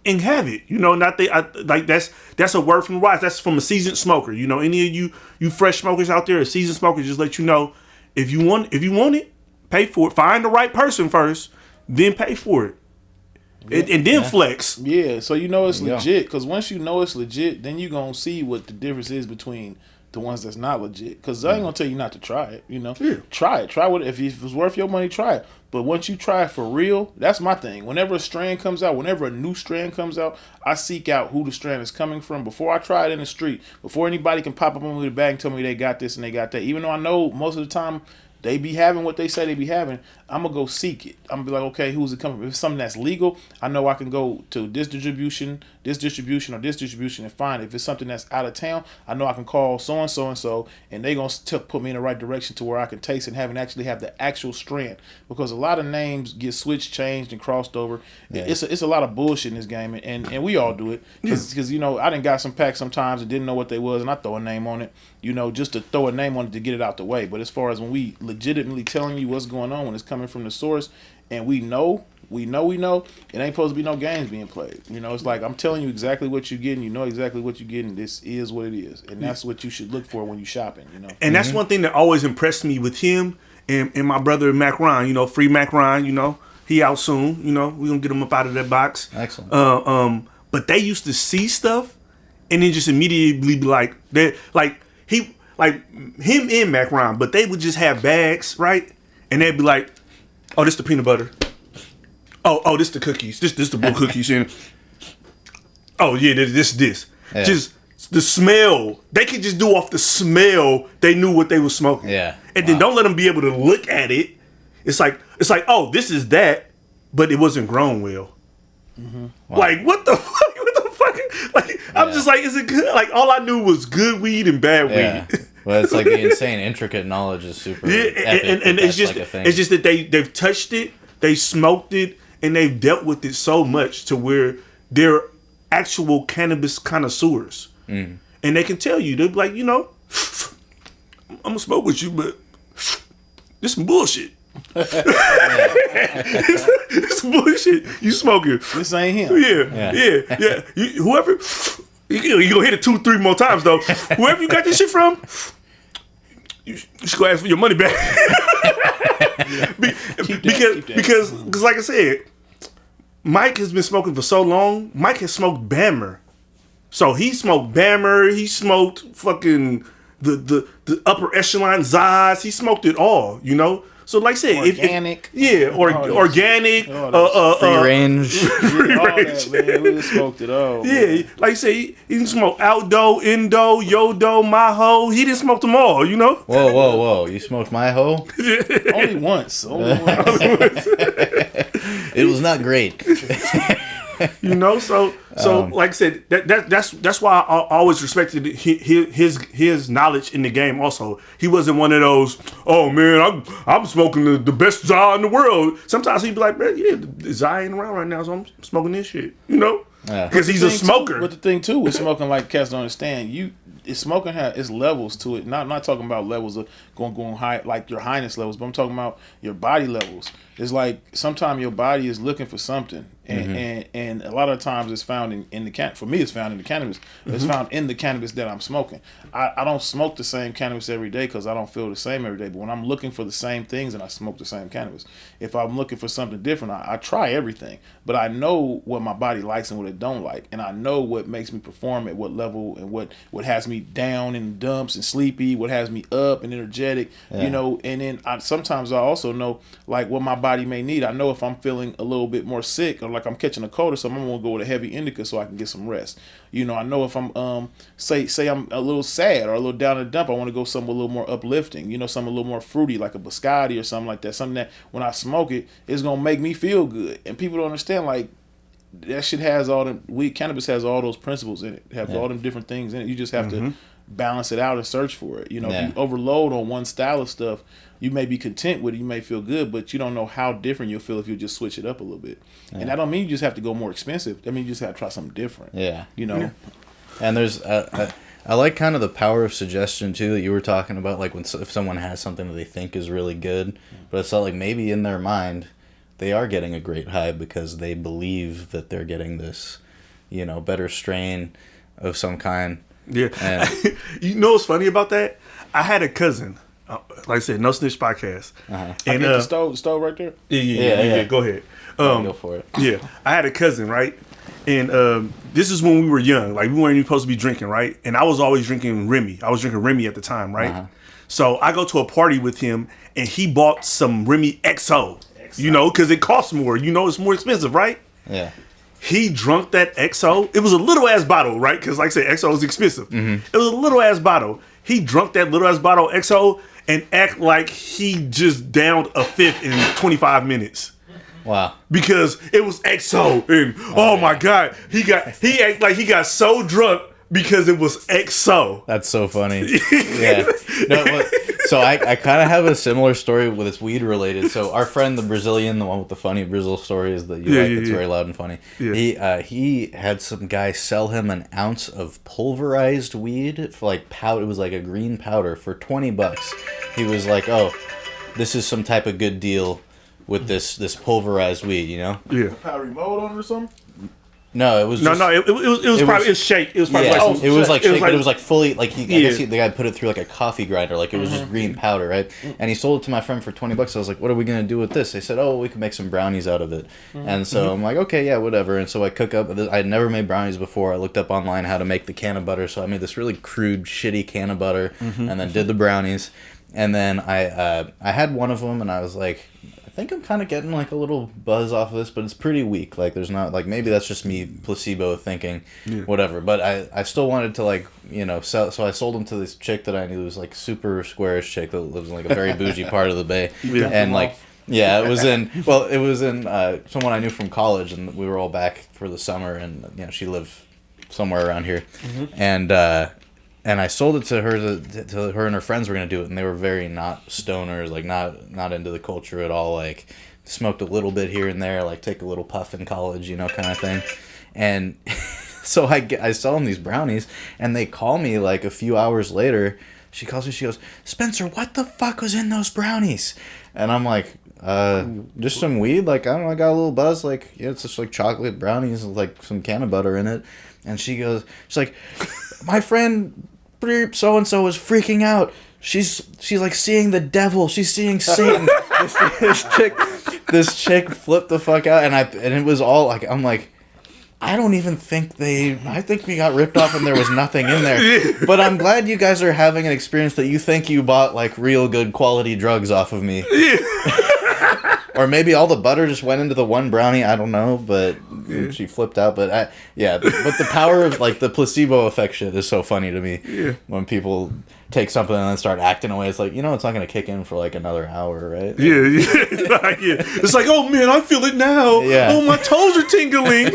and have it. You know, like that's a word from the wise. That's from a seasoned smoker. You know, any of you fresh smokers out there, a seasoned smoker, just let you know if you want it, pay for it. Find the right person first, then pay for it. And then flex. Yeah, so you know it's legit. Because once you know it's legit, then you're going to see what the difference is between the ones that's not legit. Because I ain't going to tell you not to try it, you know. Yeah. Try it. Try it. If it's worth your money, try it. But once you try it for real, that's my thing. Whenever a strand comes out, whenever a new strand comes out, I seek out who the strand is coming from before I try it in the street. Before anybody can pop up on me with a bag and tell me they got this and they got that. Even though I know most of the time they be having what they say they be having, I'm going to go seek it. I'm going to be like, okay, who's it coming from? If it's something that's legal, I know I can go to this distribution, or this distribution and find it. If it's something that's out of town, I know I can call so-and-so, and they going to put me in the right direction to where I can taste and actually have the actual strand. Because a lot of names get switched, changed, and crossed over. Yeah. It's a lot of bullshit in this game, and we all do it. Because, you know, I done got some packs sometimes and didn't know what they was, and I throw a name on it, you know, just to throw a name on it to get it out the way. But as far as when we legitimately telling you what's going on when it's coming from the source, and we know, it ain't supposed to be no games being played. You know, it's like I'm telling you exactly what you're getting. You know exactly what you're getting. This is what it is, and that's what you should look for when you're shopping. You know, and that's one thing that always impressed me with him and my brother Mac Ryan. You know, free Mac Ryan. You know, he out soon. You know, we gonna get him up out of that box. Excellent. But they used to see stuff, and then just immediately be like, him and Mac Ryan, but they would just have bags, right? And they'd be like, oh, this the peanut butter. Oh, this the cookies. This the blue cookies. And oh yeah, this. Yeah. Just the smell. They could just do off the smell. They knew what they were smoking. Yeah. And then don't let them be able to look at it. It's like, oh, this is that, but it wasn't grown well. Mm-hmm. Wow. Like what the fuck? What the fuck? Like I'm just like, is it good? Like all I knew was good weed and bad weed. Well, it's like the insane, intricate knowledge is super epic. And it's just that they've touched it, they smoked it, and they've dealt with it so much to where they're actual cannabis connoisseurs. And they can tell you, they'll be like, you know, I'm gonna smoke with you, but this some bullshit. This bullshit. You smoking? This ain't him. Yeah. Whoever. You gonna hit it 2-3 more times though. Whoever you got this shit from, you should go ask for your money back. Because like I said, Mike has been smoking for so long. Mike has smoked Bammer, so he smoked Bammer. He smoked fucking the upper echelon Zaz. He smoked it all, you know. So like I said, organic, organic, free range, free range. Man, we smoked it all. Yeah, man. Like I say, he didn't smoke Aldo, Indo, Yodo, Maho. He didn't smoke them all, you know. Whoa! You smoked my hoe? Only once. It was not great. You know, so like I said, that's why I always respected his knowledge in the game. Also, he wasn't one of those, oh man, I'm smoking the best Zah in the world. Sometimes he'd be like, man, yeah, the Zah ain't around right now, so I'm smoking this shit. You know, because he's a smoker. But the thing too with smoking, like cats don't understand, smoking has levels to it. Not talking about levels of going high, like your highness levels, but I'm talking about your body levels. It's like sometimes your body is looking for something, and a lot of times it's found in the for me it's found in the cannabis. It's found in the cannabis that I'm smoking. I don't smoke the same cannabis every day because I don't feel the same every day. But when I'm looking for the same things, and I smoke the same cannabis. If I'm looking for something different, I try everything. But I know what my body likes and what it don't like, and I know what makes me perform at what level and what has me down in dumps and sleepy, what has me up and energetic, you know. And then sometimes I also know like what my body may need. I know if I'm feeling a little bit more sick or like I'm catching a cold or something, I'm gonna go with a heavy indica so I can get some rest. You know, I know if I'm say I'm a little sad or a little down in the dump, I want to go something a little more uplifting. You know, something a little more fruity like a biscotti or something like that. Something that when I smoke it, it's gonna make me feel good. And people don't understand like that shit has all them. Cannabis has all those principles in it. It has all them different things in it. You just have to balance it out and search for it. You know, if you overload on one style of stuff, you may be content with it, you may feel good, but you don't know how different you'll feel if you just switch it up a little bit. And that don't mean you just have to go more expensive. That means you just have to try something different. Yeah. You know? And there's I like kind of the power of suggestion too that you were talking about, like if someone has something that they think is really good, but it's not like maybe in their mind they are getting a great high because they believe that they're getting this, you know, better strain of some kind. Yeah. And you know what's funny about that? I had a cousin, like I said, No Snitch Podcast. And the stove right there? Yeah. Go ahead. Go for it. Yeah. I had a cousin, right? And this is when we were young. Like, we weren't even supposed to be drinking, right? And I was always drinking Remy. I was drinking Remy at the time, right? So I go to a party with him, and he bought some Remy XO. You know, because it costs more. You know, it's more expensive, right? Yeah. He drunk that XO. It was a little ass bottle, right? Because like I said, XO is expensive. It was a little ass bottle. He drunk that little ass bottle XO and act like he just downed a fifth in 25 minutes. Wow. Because it was XO and oh my God, he act like he got so drunk because it was XO. That's so funny. Yeah. No, so I kind of have a similar story with it's weed related. So our friend, the Brazilian, the one with the funny Brazil stories that you like, it's very loud and funny. Yeah. He had some guy sell him an ounce of pulverized weed for like powder. It was like a green powder for $20. He was like, "Oh, this is some type of good deal with this pulverized weed," you know? Yeah. Powdery mold on it or something? No, it was just, it was probably shake. It was probably it was like shake, but it was like fully like I guess the guy put it through like a coffee grinder, like it was just green powder, right? And he sold it to my friend for $20. I was like, "What are we gonna do with this?" They said, "Oh, we can make some brownies out of it." And so I'm like, "Okay, yeah, whatever." And so I cook up. I had never made brownies before. I looked up online how to make the can of butter, so I made this really crude, shitty can of butter, and then did the brownies. And then I had one of them, and I was like, I think I'm kind of getting like a little buzz off of this, but it's pretty weak. Like there's not like, maybe that's just me placebo thinking, whatever. But I still wanted to like, you know, sell. So I sold them to this chick that I knew was like super squarish chick that lives in like a very bougie part of the Bay. And like, it was in someone I knew from college, and we were all back for the summer, and you know, she lived somewhere around here, and I sold it to her to her and her friends were gonna do it, and they were very not stoners, like not into the culture at all, like smoked a little bit here and there, like take a little puff in college, you know, kind of thing. And so I sell them these brownies, and they call me like a few hours later. She calls me, she goes, "Spencer, what the fuck was in those brownies?" And I'm like, just some weed, like I don't know, I got a little buzz, like it's just like chocolate brownies with like some can of butter in it. And she's like, "My friend so and so is freaking out. She's like seeing the devil. She's seeing Satan." this chick flipped the fuck out, and it was all like, I'm like, I don't even think I think we got ripped off and there was nothing in there. But I'm glad you guys are having an experience that you think you bought like real good quality drugs off of me. Or maybe all the butter just went into the one brownie. I don't know, but she flipped out. But but the power of like the placebo effect shit is so funny to me. Yeah. When people take something and then start acting away, it's like, you know, it's not gonna kick in for like another hour, right? Yeah. It's like, oh man, I feel it now. Yeah. Oh, my toes are tingling.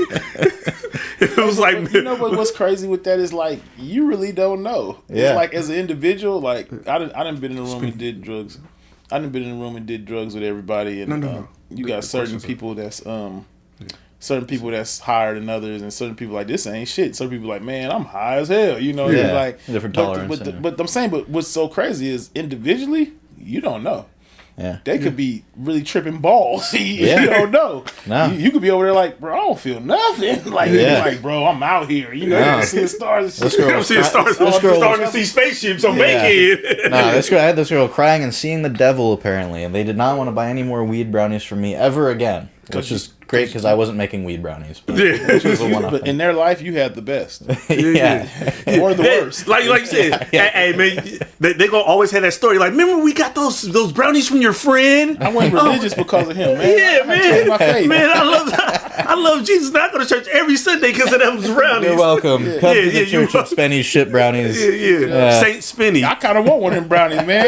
It was like, you know what's crazy with that is like you really don't know. Yeah. It's like as an individual, like I done been in a room and did drugs. I done been in a room and did drugs with everybody, and you got certain people that's certain people that's higher than others, and certain people like this ain't shit. Certain people like, man, I'm high as hell. You know, like different tolerance. But I'm saying, but what's so crazy is individually, you don't know. Yeah, they could be really tripping balls. You don't know. No. You could be over there like, bro, I don't feel nothing. Like, bro, I'm out here. You know, you see stars. This girl was starting to see spaceships on Bankhead. I had this girl crying and seeing the devil apparently, and they did not want to buy any more weed brownies from me ever again, which is great because I wasn't making weed brownies. But, but in their life, you had the best. Or the worst. Like you said, hey man, they gonna always have that story. Like, remember we got those brownies from your friend? I went religious because of him, man. Yeah, man, I love Jesus. Now I go to church every Sunday because of those brownies. You're welcome. Come to the church of Spenny's shit brownies. Saint Spenny. I kind of want one of them brownies, man.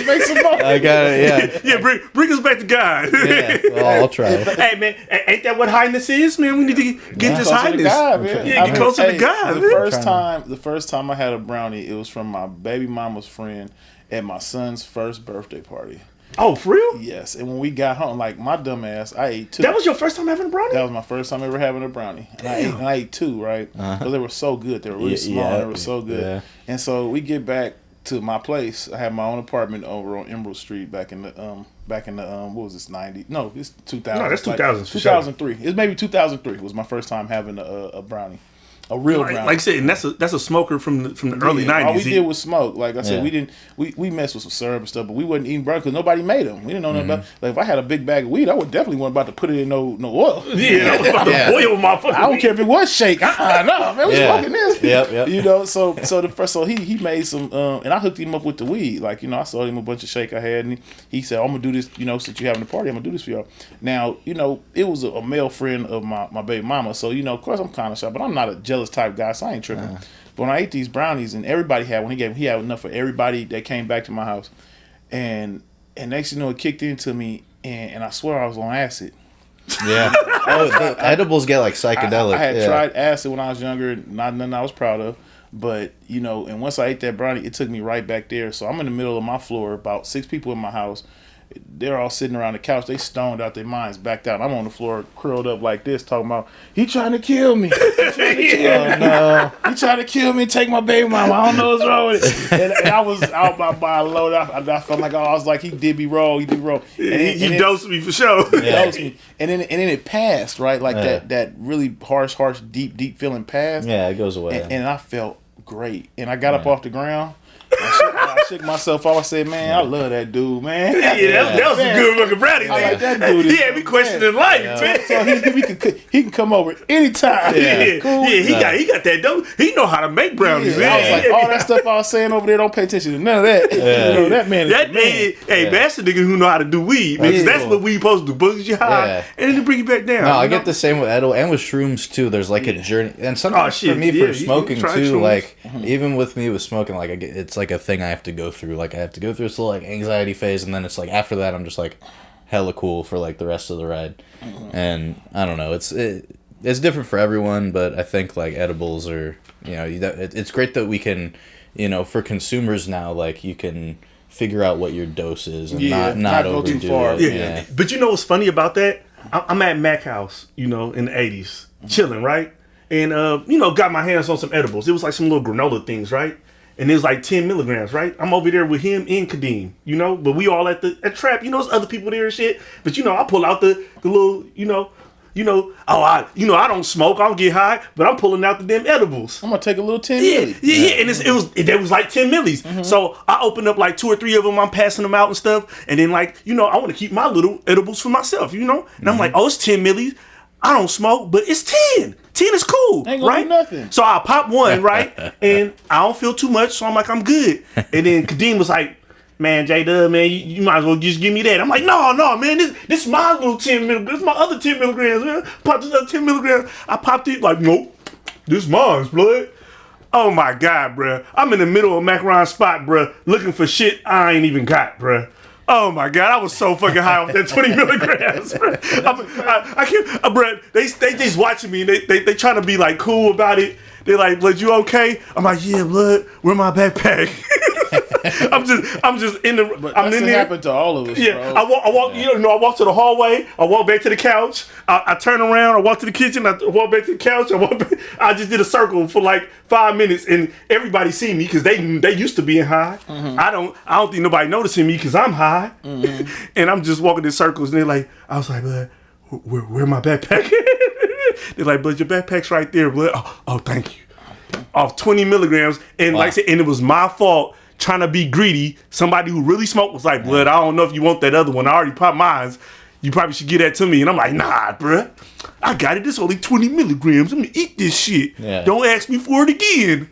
Make some more. I got it. Yeah, bring us back to God. Well, I'll try. Hey man, ain't that what HighNESS is, man? We need to get this HighNESS. God, man. Get closer to God. The first time I had a brownie, it was from my baby mama's friend at my son's first birthday party. Oh, for real? Yes. And when we got home, like my dumb ass, I ate 2. That was your first time having a brownie? That was my first time ever having a brownie. And I ate 2, right? Because they were so good. They were really small. They were so good. Yeah. And so we get back to my place. I had my own apartment over on Emerald Street back in the what was this, 90? No, it's 2000. No, that's 2000. 2003. It's maybe 2003 was my first time having a brownie. A real brownie. Like I said, and that's a smoker from the early 90s. All we did was smoke. Like I said, we messed with some syrup and stuff, but we wasn't eating brownie because nobody made them. We didn't know nothing about. Like if I had a big bag of weed, I would definitely want about to put it in no oil. Yeah, I was about to boil my fucking. I don't care if it was shake. No, man, we smoking this. Yep. You know, so he made some, and I hooked him up with the weed. Like, you know, I sold him a bunch of shake I had, and he said, I'm gonna do this. You know, since you're having a party, I'm gonna do this for y'all. Now, you know, it was a male friend of my baby mama, so you know, of course, I'm kind of shy, but I'm not a jealous type guy, so I ain't tripping. But when I ate these brownies, and everybody had one, he had enough for everybody that came back to my house, and next thing you know, it kicked into me, and I swear I was on acid. Yeah. The edibles get like psychedelic. I had tried acid when I was younger, not nothing I was proud of. But, you know, and once I ate that brownie, it took me right back there. So I'm in the middle of my floor, about 6 people in my house. They're all sitting around the couch. They stoned out their minds, backed out. I'm on the floor, curled up like this, talking about, he trying to kill me. He trying to kill me, take my baby mama. I don't know what's wrong with it. And I was out by a load. I felt like, I was like, he did me wrong. He dosed me for sure. He dosed me. And then it passed, right? Like that really harsh, deep feeling passed. Yeah, it goes away. And I felt great. And I got up off the ground. I shook myself off. I said, man, I love that dude, man. That was some good fucking brownies. Like that dude. He had me questioning life, man. So he can come over anytime. Cool. He got that dope. He know how to make brownies, man. I was like, all that stuff I was saying over there, don't pay attention to none of that. You know, that man is man. Hey, that's the nigga who know how to do weed, man. That's what weed supposed to do. Boogie you high, and then bring you back down. No, I get the same with edible and with shrooms too. There's like a journey, and sometimes for me for smoking too. Like even with me with smoking, like it's like a thing I have to go through. Like I have to go through this little like anxiety phase, and then it's like after that I'm just like hella cool for like the rest of the ride. And I don't know, it's different for everyone, but I think like edibles are, you know, it's great that we can, you know, for consumers now, like you can figure out what your dose is and not go overdo too far. it. But you know what's funny about that? I'm at Mac House, you know, in the 80s, chilling, right? And you know, got my hands on some edibles. It was like some little granola things, right? And it was like 10 milligrams, right? I'm over there with him and Kadeem, you know? But we all at Trap, you know, there's other people there and shit. But, you know, I pull out the little, I don't smoke, I don't get high, but I'm pulling out the damn edibles. I'm going to take a little 10 milli. Yeah. And it was like 10 millis. So I opened up like 2 or 3 of them, I'm passing them out and stuff. And then like, you know, I want to keep my little edibles for myself, you know? And I'm like, oh, it's 10 millis. I don't smoke, but it's 10. 10 is cool, ain't gonna right? do nothing. So I pop one, right? And I don't feel too much, so I'm like, I'm good. And then Kadeem was like, man, J-Dub, man, you might as well just give me that. I'm like, no, man, this is my little 10 milligrams. This is my other 10 milligrams, man. Pop this other 10 milligrams. I popped it, like, nope, this mine's blood. Oh my God, bruh. I'm in the middle of Macaron spot, bruh, looking for shit I ain't even got, bruh. Oh my God, I was so fucking high off that 20 milligrams. I can't, bruh, they just watching me and they trying to be like cool about it. They're like, blood, you okay? I'm like, yeah, blood, where my backpack? I'm just in the. But I'm that's in what there. happened to all of us, Yeah, bro. I walk. Yeah. I walk to the hallway. I walk back to the couch. I turn around. I walk to the kitchen. I walk back to the couch. I just did a circle for like 5 minutes, and everybody see me because they used to being high. Mm-hmm. I don't think nobody noticing me because I'm high, and I'm just walking in circles. And they're like, I was like, where my backpack? They're like, but your backpack's right there. But oh, thank you. Off 20 milligrams, and like I said, and it was my fault. Trying to be greedy, somebody who really smoked was like, blood, I don't know if you want that other one. I already popped mine. You probably should get that to me. And I'm like, nah, bruh. I got it. This only 20 milligrams. I'm going to eat this shit. Yeah. Don't ask me for it again.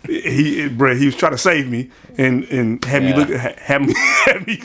he was trying to save me and had me had me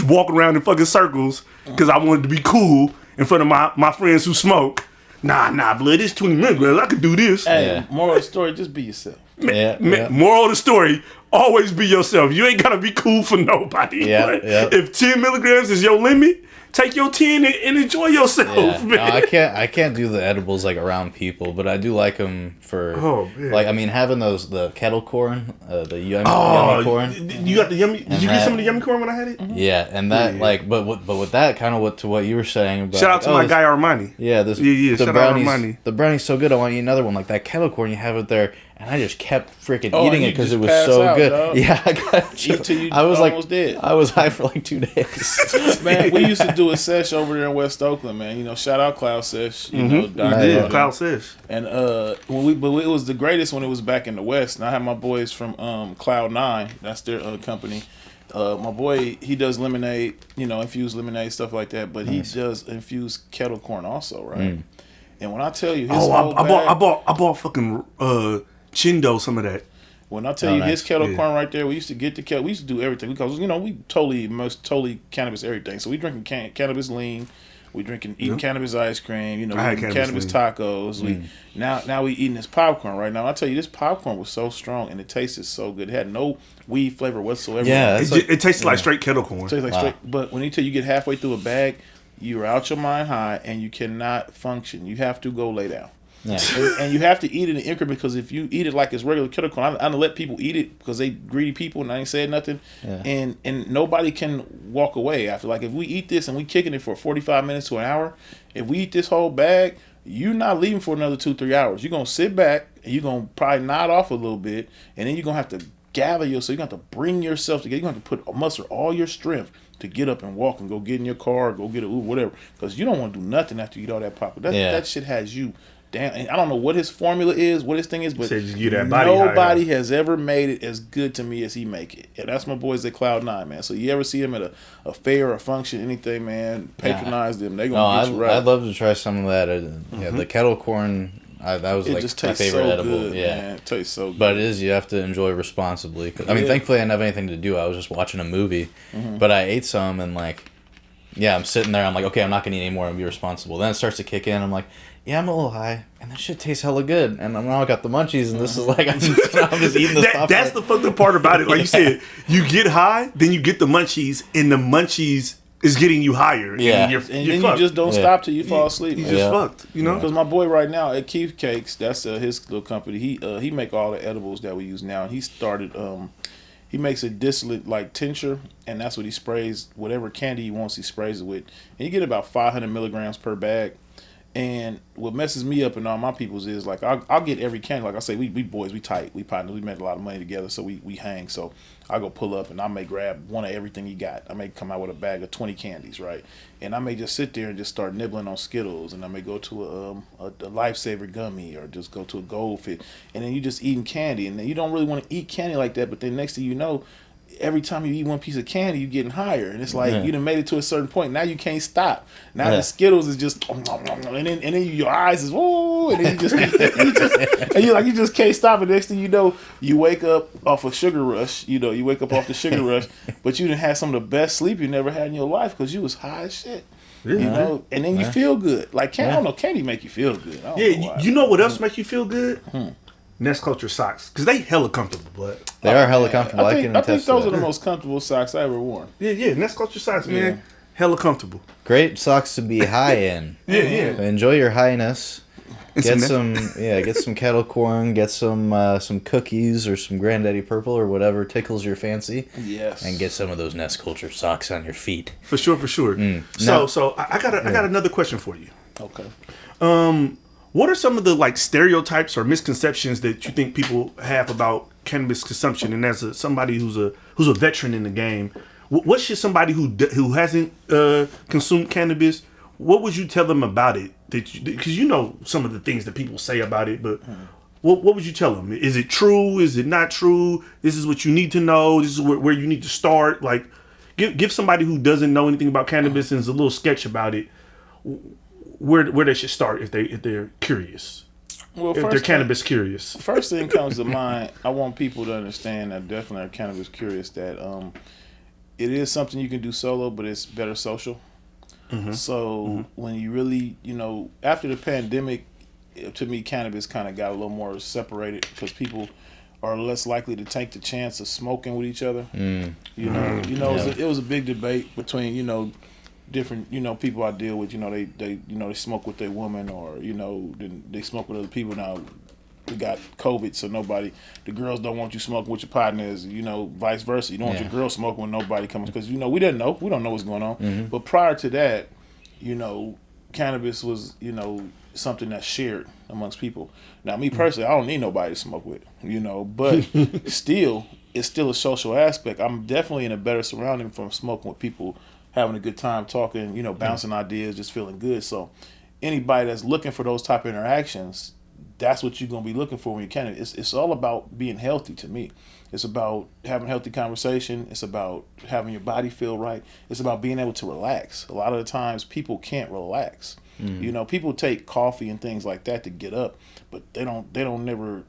walk around in fucking circles because I wanted to be cool in front of my friends who smoke. Nah, blood, it's 20 milligrams. I could do this. Hey, moral of the story, just be yourself. Moral of the story, always be yourself. You ain't gotta be cool for nobody. If 10 milligrams is your limit, take your 10 and enjoy yourself, man. No, I can't do the edibles like around people, but I do like them for like, I mean, having the kettle corn, the yummy corn. You got the yummy? Did you get some of the yummy corn when I had it? Yeah, and that like, but with that kind of to what you were saying about. Shout out to my guy Armani. Yeah, the shout brownies. Out Armani. The brownie's so good. I want to eat another one. Like that kettle corn, you have it there. And I just kept freaking eating it because it was so good. Dog. Yeah, I got Eat till you I was almost like, dead. I was high for like 2 days. Man, we used to do a sesh over there in West Oakland, man. You know, shout out Cloud Sesh. You know, Cloud Sesh. And but it was the greatest when it was back in the West. And I had my boys from Cloud 9. That's their company. My boy, he does lemonade, infused lemonade, stuff like that. But he does infused kettle corn also, right? And when I tell you, I bought fucking Chindo some of that. When I tell you his kettle corn right there, we used to get the kettle. We used to do everything because we totally cannabis everything. So we drinking cannabis lean, we eating cannabis ice cream. We eating cannabis tacos. Now we eating this popcorn right now. I tell you, this popcorn was so strong and it tasted so good. It had no weed flavor whatsoever. Yeah, it tastes like straight kettle corn. It tastes like straight. But when you get halfway through a bag, you're out your mind high and you cannot function. You have to go lay down. Yeah. And you have to eat it in increment because if you eat it like it's regular kettle corn, I don't let people eat it because they greedy people and I ain't saying nothing. Yeah. And nobody can walk away after. Like if we eat this and we kicking it for 45 minutes to an hour, if we eat this whole bag, you're not leaving for another 2-3 hours. You're gonna sit back and you're gonna probably nod off a little bit, and then you're gonna have to gather yourself. You're gonna have to bring yourself together. You're gonna have to muster all your strength to get up and walk and go get in your car, or go get a Uber, whatever. Because you don't want to do nothing after you eat all that pop. That shit has you down. And I don't know what his formula is, what his thing is, but nobody has ever made it as good to me as he make it. And that's my boys at Cloud 9, man. So you ever see them at a fair or function, anything, man, patronize them. They gonna get you right. I'd love to try some of that. Yeah, the kettle corn. That was like my favorite edible. Good, man. It tastes so good. But you have to enjoy responsibly. I mean, thankfully I didn't have anything to do. I was just watching a movie, but I ate some and I'm sitting there. I'm like, okay, I'm not gonna eat anymore and be responsible. Then it starts to kick in. I'm like, yeah, I'm a little high, and that shit tastes hella good. And now I got the munchies, and this is like I'm just eating this. That's the fucked up part about it. Like you said, you get high, then you get the munchies, and the munchies is getting you higher. Yeah, and then you just don't stop till you fall asleep. You just fucked, Because my boy right now at Keith Cakes, that's his little company. He make all the edibles that we use now. And he started. He makes a distillate like tincture, and that's what he sprays. Whatever candy he wants, he sprays it with. And you get about 500 milligrams per bag. And what messes me up and all my people's is like I'll get every candy. Like I say, we boys, we tight, we partners, we made a lot of money together, so we hang. So I go pull up and I may grab one of everything he got. I may come out with a bag of 20 candies, right? And I may just sit there and just start nibbling on Skittles, and I may go to a Lifesaver gummy or just go to a Goldfish, and then you just eating candy, and then you don't really want to eat candy like that. But then next thing you know, every time you eat one piece of candy, you're getting higher, and it's like you done made it to a certain point. Now you can't stop. Now the Skittles is just, and then your eyes is whoa, and then you just can't stop. And next thing you know, you wake up off a sugar rush. You wake up off the sugar rush, but you done had some of the best sleep you never had in your life because you was high as shit. Yeah. And then you feel good. Like I don't know, candy make you feel good. You know what else make you feel good? Ness Culture socks, because they hella comfortable, but they are hella comfortable. I think those are the most comfortable socks I ever worn. Yeah, Ness Culture socks, man, hella comfortable. Great socks to be high in. Yeah. Enjoy your HighNESS. Get some kettle corn, get some cookies or some Granddaddy Purple or whatever tickles your fancy. Yes. And get some of those Ness culture socks on your feet. For sure. So I got another question for you. Okay. What are some of the like stereotypes or misconceptions that you think people have about cannabis consumption? And as somebody who's a veteran in the game, what should somebody who hasn't consumed cannabis, what would you tell them about it? Because you know some of the things that people say about it, but what would you tell them? Is it true? Is it not true? This is what you need to know. This is where you need to start. Like, give somebody who doesn't know anything about cannabis and is a little sketch about it, where they should start if they're curious. Well, if they're cannabis curious. First thing comes to mind, I want people to understand that definitely are cannabis curious that it is something you can do solo, but it's better social. So when you really, after the pandemic, to me, cannabis kind of got a little more separated because people are less likely to take the chance of smoking with each other. It was a big debate between, different, people I deal with, they smoke with their woman or, they smoke with other people. Now we got COVID, so the girls don't want you smoking with your partners, vice versa. You don't want your girl smoking with nobody coming because, we don't know what's going on. But prior to that, cannabis was, something that's shared amongst people. Now, me personally, I don't need nobody to smoke with, but still, it's still a social aspect. I'm definitely in a better surrounding from smoking with people, having a good time, talking, bouncing ideas, just feeling good. So anybody that's looking for those type of interactions, that's what you're going to be looking for when you can. It's all about being healthy to me. It's about having healthy conversation. It's about having your body feel right. It's about being able to relax. A lot of the times people can't relax. People take coffee and things like that to get up, but they don't never,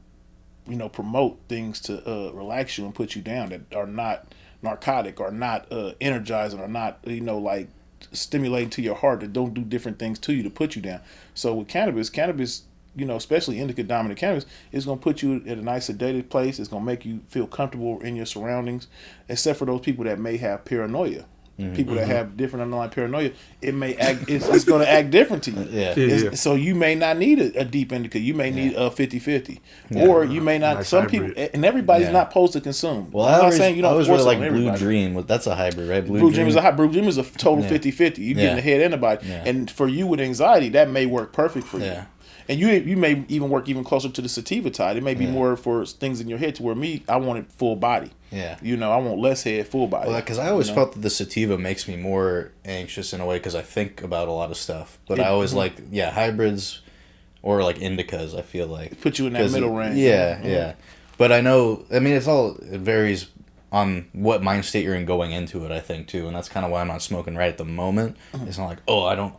promote things to relax you and put you down that are not narcotic, or not energizing, or not, like stimulating to your heart, that don't do different things to you to put you down. So with cannabis, especially indica dominant cannabis, is going to put you at a nice sedated place. It's going to make you feel comfortable in your surroundings, except for those people that may have paranoia. People that have different underlying paranoia, it's going to act different to you. So you may not need a deep indica. You may need a 50-50. Or you may not, some hybrid. People, and everybody's not supposed to consume. Well, I'm not saying you don't force really like Blue Dream. That's a hybrid, right? Blue Dream is a hybrid. Blue Dream is a total 50-50. You get in the head and the body. And for you with anxiety, that may work perfect for you. And you may even work even closer to the sativa type. It may be more for things in your head, to where I wanted full body. I want less head, full body. Well, because I always felt that the sativa makes me more anxious in a way because I think about a lot of stuff. But I always like, hybrids or like indicas, I feel like. Put you in that middle range. Yeah. But I know, it varies on what mind state you're in going into it, I think, too. And that's kind of why I'm not smoking right at the moment. It's not like,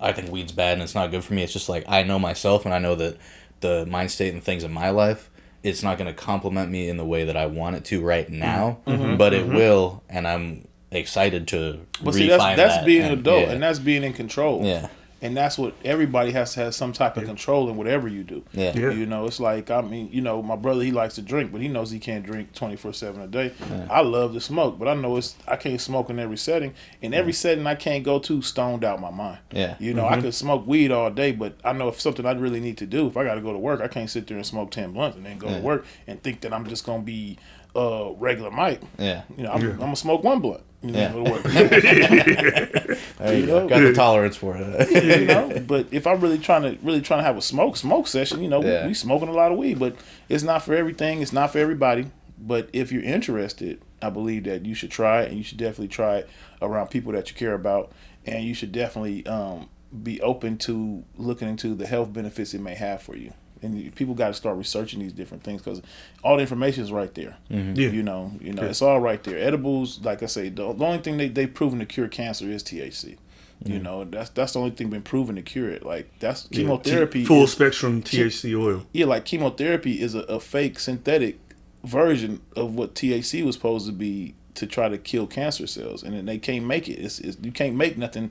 I think weed's bad and it's not good for me. It's just like, I know myself and I know that the mind state and things in my life, it's not going to complement me in the way that I want it to right now, but it will, and I'm excited to refine that. That's being an adult, and that's being in control. Yeah. And that's what everybody has to have, some type of control in whatever you do. Yeah. It's like, my brother, he likes to drink, but he knows he can't drink 24/7 a day. I love to smoke, but I know I can't smoke in every setting. In every setting I can't go to stoned out my mind. Yeah. I could smoke weed all day, but I know if something I really need to do, if I got to go to work, I can't sit there and smoke 10 blunts and then go to work and think that I'm just going to be regular Mike. Yeah. I'm going to smoke one blunt. Go to work. There you go. Got the tolerance for it. But if I'm really trying to have a smoke session, we smoking a lot of weed, but it's not for everything. It's not for everybody. But if you're interested, I believe that you should try it, and you should definitely try it around people that you care about, and you should definitely be open to looking into the health benefits it may have for you. And people got to start researching these different things because all the information is right there. It's all right there. Edibles, like I say, the only thing they've proven to cure cancer is THC. That's the only thing been proven to cure it. Like, that's chemotherapy. Full spectrum THC oil. Yeah, like chemotherapy is a fake synthetic version of what THC was supposed to be to try to kill cancer cells, and then they can't make it. You can't make nothing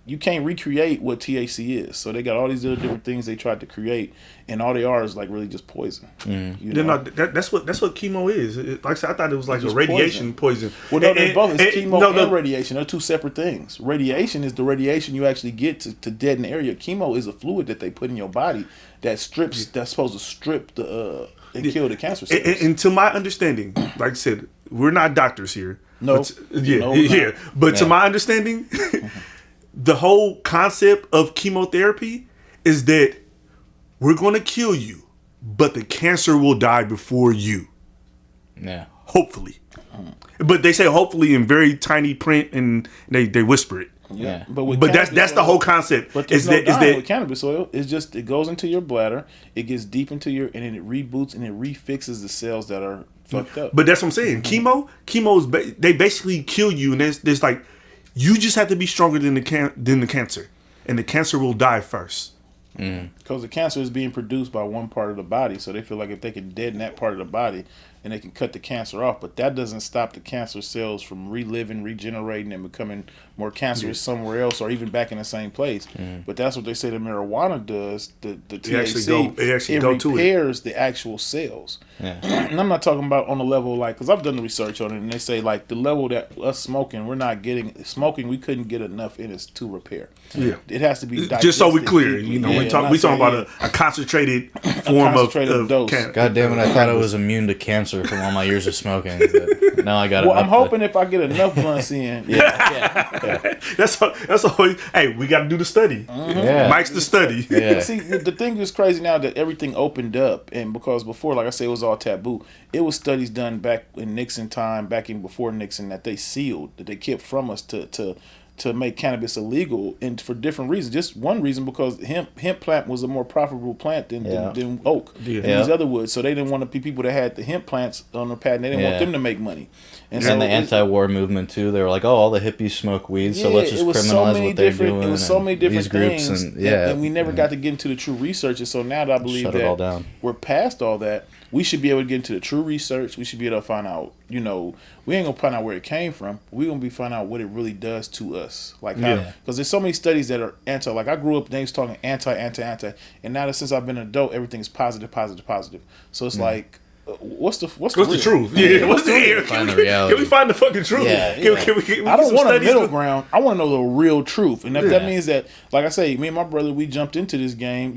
you can't recreate what THC is. So they got all these other different things they tried to create, and all they are is like really just poison. You know? That's what chemo is. Like I said, I thought it was like a radiation poison. Well, no, they're both. It's chemo and radiation. They're two separate things. Radiation is the radiation you actually get to deaden the area. Chemo is a fluid that they put in your body that strips. That's supposed to strip the and kill the cancer cells. And to my understanding, like I said, we're not doctors here. No, But to my understanding, the whole concept of chemotherapy is that we're going to kill you, but the cancer will die before you. Yeah. Hopefully. But they say hopefully in very tiny print, and they whisper it. Yeah. But that's the whole concept. But is that with cannabis oil, it's just it goes into your bladder, it gets deep into your, and then it reboots and it refixes the cells that are fucked up. But that's what I'm saying. Chemo is they basically kill you, and there's like you just have to be stronger than the cancer, and the cancer will die first. Because the cancer is being produced by one part of the body, so they feel like if they can deaden that part of the body, and they can cut the cancer off, but that doesn't stop the cancer cells from reliving, regenerating, and becoming more cancerous somewhere else, or even back in the same place. But that's what they say the marijuana does. The THC it repairs the actual cells. And I'm not talking about on the level like, because I've done the research on it, and they say like the level that us smoking, we're not getting smoking. We couldn't get enough in us to repair. It has to be just so we're clear. You know, we talking about a concentrated form of dose. God damn it! I thought I was immune to cancer from all my years of smoking. But now I got it. Well, I'm hoping if I get enough blunts in, that's all. Hey, we got to do the study. Mike's the study. See, the thing is crazy now that everything opened up, and because before, like I said, it was all taboo. It was studies done back in Nixon time, back in before Nixon, that they sealed, that they kept from us to make cannabis illegal, and for different reasons. Just one reason, because hemp plant was a more profitable plant than oak and these other woods. So they didn't want to be people that had the hemp plants on the patent. They didn't want them to make money. And so the anti-war movement too. They were like, "Oh, all the hippies smoke weed, so let's just criminalize what they're doing." It was so many different things, and we never got to get into the true research. And so now that I believe that we're past all that, we should be able to get into the true research. We should be able to find out, you know, we ain't gonna find out where it came from. We're gonna be finding out what it really does to us. Like how, because there's so many studies that are anti. Like I grew up, they was talking anti, and now that since I've been an adult, everything is positive. So it's like, what's the truth? Yeah, what's the Can we find the fucking truth? Can we I don't want a middle ground. I want to know the real truth, and if that means that, like I say, me and my brother, we jumped into this game.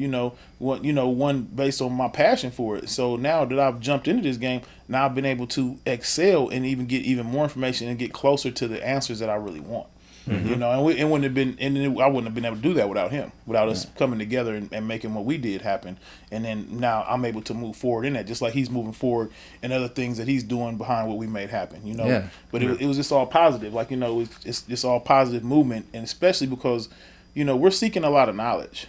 One based on my passion for it. So now that I've jumped into this game, now I've been able to excel and even get even more information and get closer to the answers that I really want. You know, and I wouldn't have been able to do that without him, without us coming together and making what we did happen. And then now I'm able to move forward in that, just like he's moving forward in other things that he's doing behind what we made happen. You know, but it was just all positive. Like, you know, it's just all positive movement, and especially because, you know, we're seeking a lot of knowledge.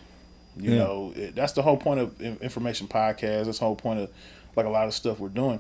You know, that's the whole point of Information Podcast. That's the whole point of like a lot of stuff we're doing.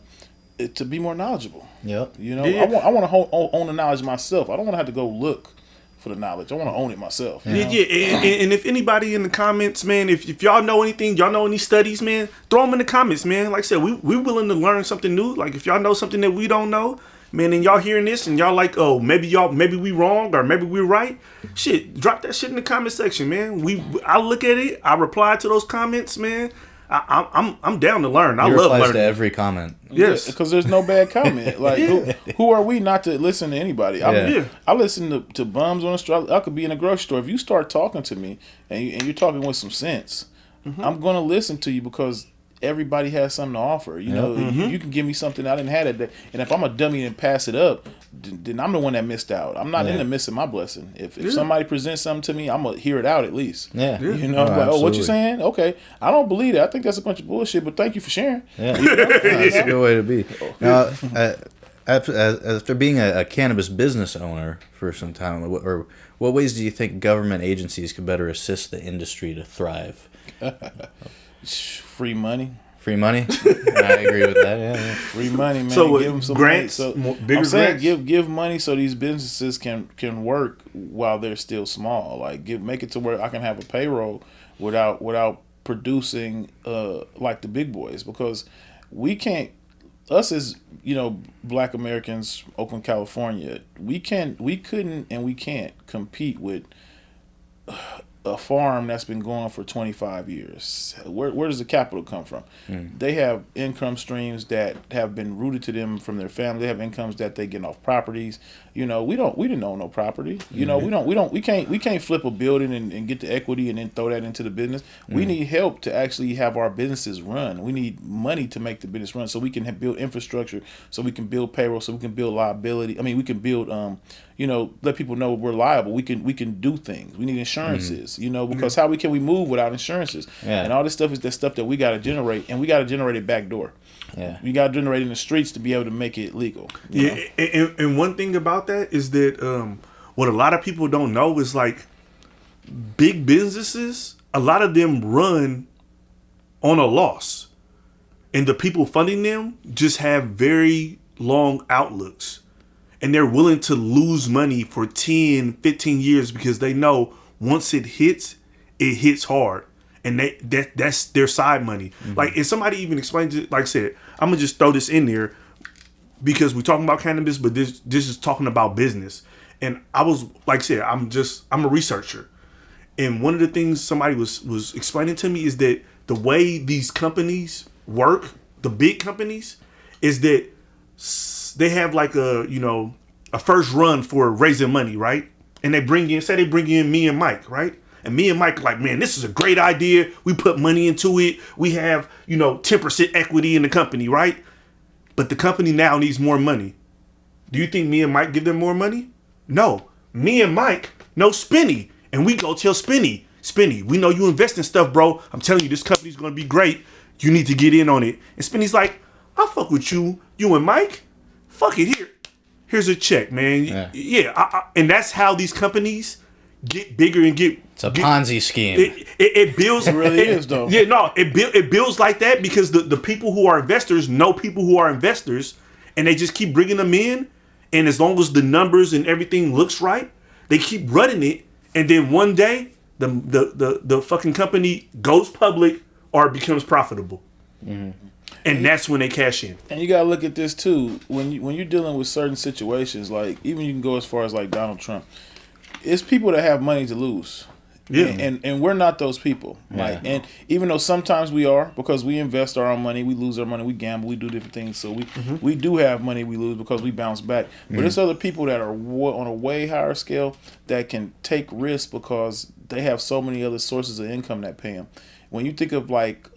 To be more knowledgeable. You know, I want to own the knowledge myself. I don't want to have to go look for the knowledge. I want to own it myself. And if anybody in the comments, man, if y'all know anything, y'all know any studies, man, throw them in the comments, man. Like I said, we're willing to learn something new. Like if y'all know something that we don't know, man, and y'all hearing this and y'all like, oh, maybe we wrong or maybe we're right. Shit, drop that shit in the comment section, man. I look at it, I reply to those comments, man. I'm down to learn. I love learning. To every comment. Yes, because there's no bad comment. Like who are we not to listen to anybody? I listen to bums on the street. I could be in a grocery store. If you start talking to me and you're talking with some sense, I'm gonna listen to you because everybody has something to offer. You know, you can give me something I didn't have that day. And if I'm a dummy and pass it up, then I'm the one that missed out. I'm not into missing my blessing. If somebody presents something to me, I'm gonna hear it out at least. You know, like, oh, what you saying? Okay, I don't believe that. I think that's a bunch of bullshit. But thank you for sharing. That's a good way to be. Now, after being a cannabis business owner for some time, or what ways do you think government agencies could better assist the industry to thrive? Free money. Free money. I agree with that. Yeah. Free money, man. So give them some grants, money. So bigger I'm saying grants? give money so these businesses can work while they're still small. Like make it to where I can have a payroll without producing like the big boys, because we can't. Us as, you know, Black Americans, Oakland, California, we couldn't and we can't compete with a farm that's been going for 25 years. Where does the capital come from? They have income streams that have been rooted to them from their family. They have incomes that they get off properties. You know, we didn't own no property. You know, we can't flip a building and get the equity and then throw that into the business. We need help to actually have our businesses run. We need money to make the business run, so we can build infrastructure, so we can build payroll, so we can build liability. I mean, we can build let people know we're liable. We can do things. We need insurances, because how can we move without insurances? Yeah. And all this stuff is the stuff that we got to generate, and we got to generate it back door. Yeah. We got to generate it in the streets to be able to make it legal. And one thing about that is that what a lot of people don't know is like big businesses, a lot of them run on a loss. And the people funding them just have very long outlooks. And they're willing to lose money for 10, 15 years because they know once it hits hard. And that's their side money. Like, if somebody even explains it, like I said, I'm going to just throw this in there because we're talking about cannabis, but this is talking about business. And I was, like I said, I'm a researcher. And one of the things somebody was explaining to me is that the way these companies work, the big companies, is that they have like a first run for raising money, right? And they bring in me and Mike, right? And me and Mike are like, man, this is a great idea. We put money into it. We have, 10% equity in the company, right? But the company now needs more money. Do you think me and Mike give them more money? No. Me and Mike know Spinny. And we go tell Spinny, we know you invest in stuff, bro. I'm telling you, this company's going to be great. You need to get in on it. And Spinny's like, I'll fuck with you and Mike. Fuck it, here's a check, man. Yeah. And that's how these companies get bigger and get. It's a Ponzi scheme. It builds. It really is, though. Yeah, no, it builds like that because the people who are investors know people who are investors, and they just keep bringing them in. And as long as the numbers and everything looks right, they keep running it. And then one day, the fucking company goes public or becomes profitable. Mm-hmm. And that's when they cash in. And you gotta look at this too. When you're dealing with certain situations, like even you can go as far as like Donald Trump, it's people that have money to lose. Yeah. And we're not those people. Yeah. Like, and even though sometimes we are, because we invest our own money, we lose our money, we gamble, we do different things. So we do have money we lose because we bounce back. But there's other people that are on a way higher scale that can take risks because they have so many other sources of income that pay them. When you think of like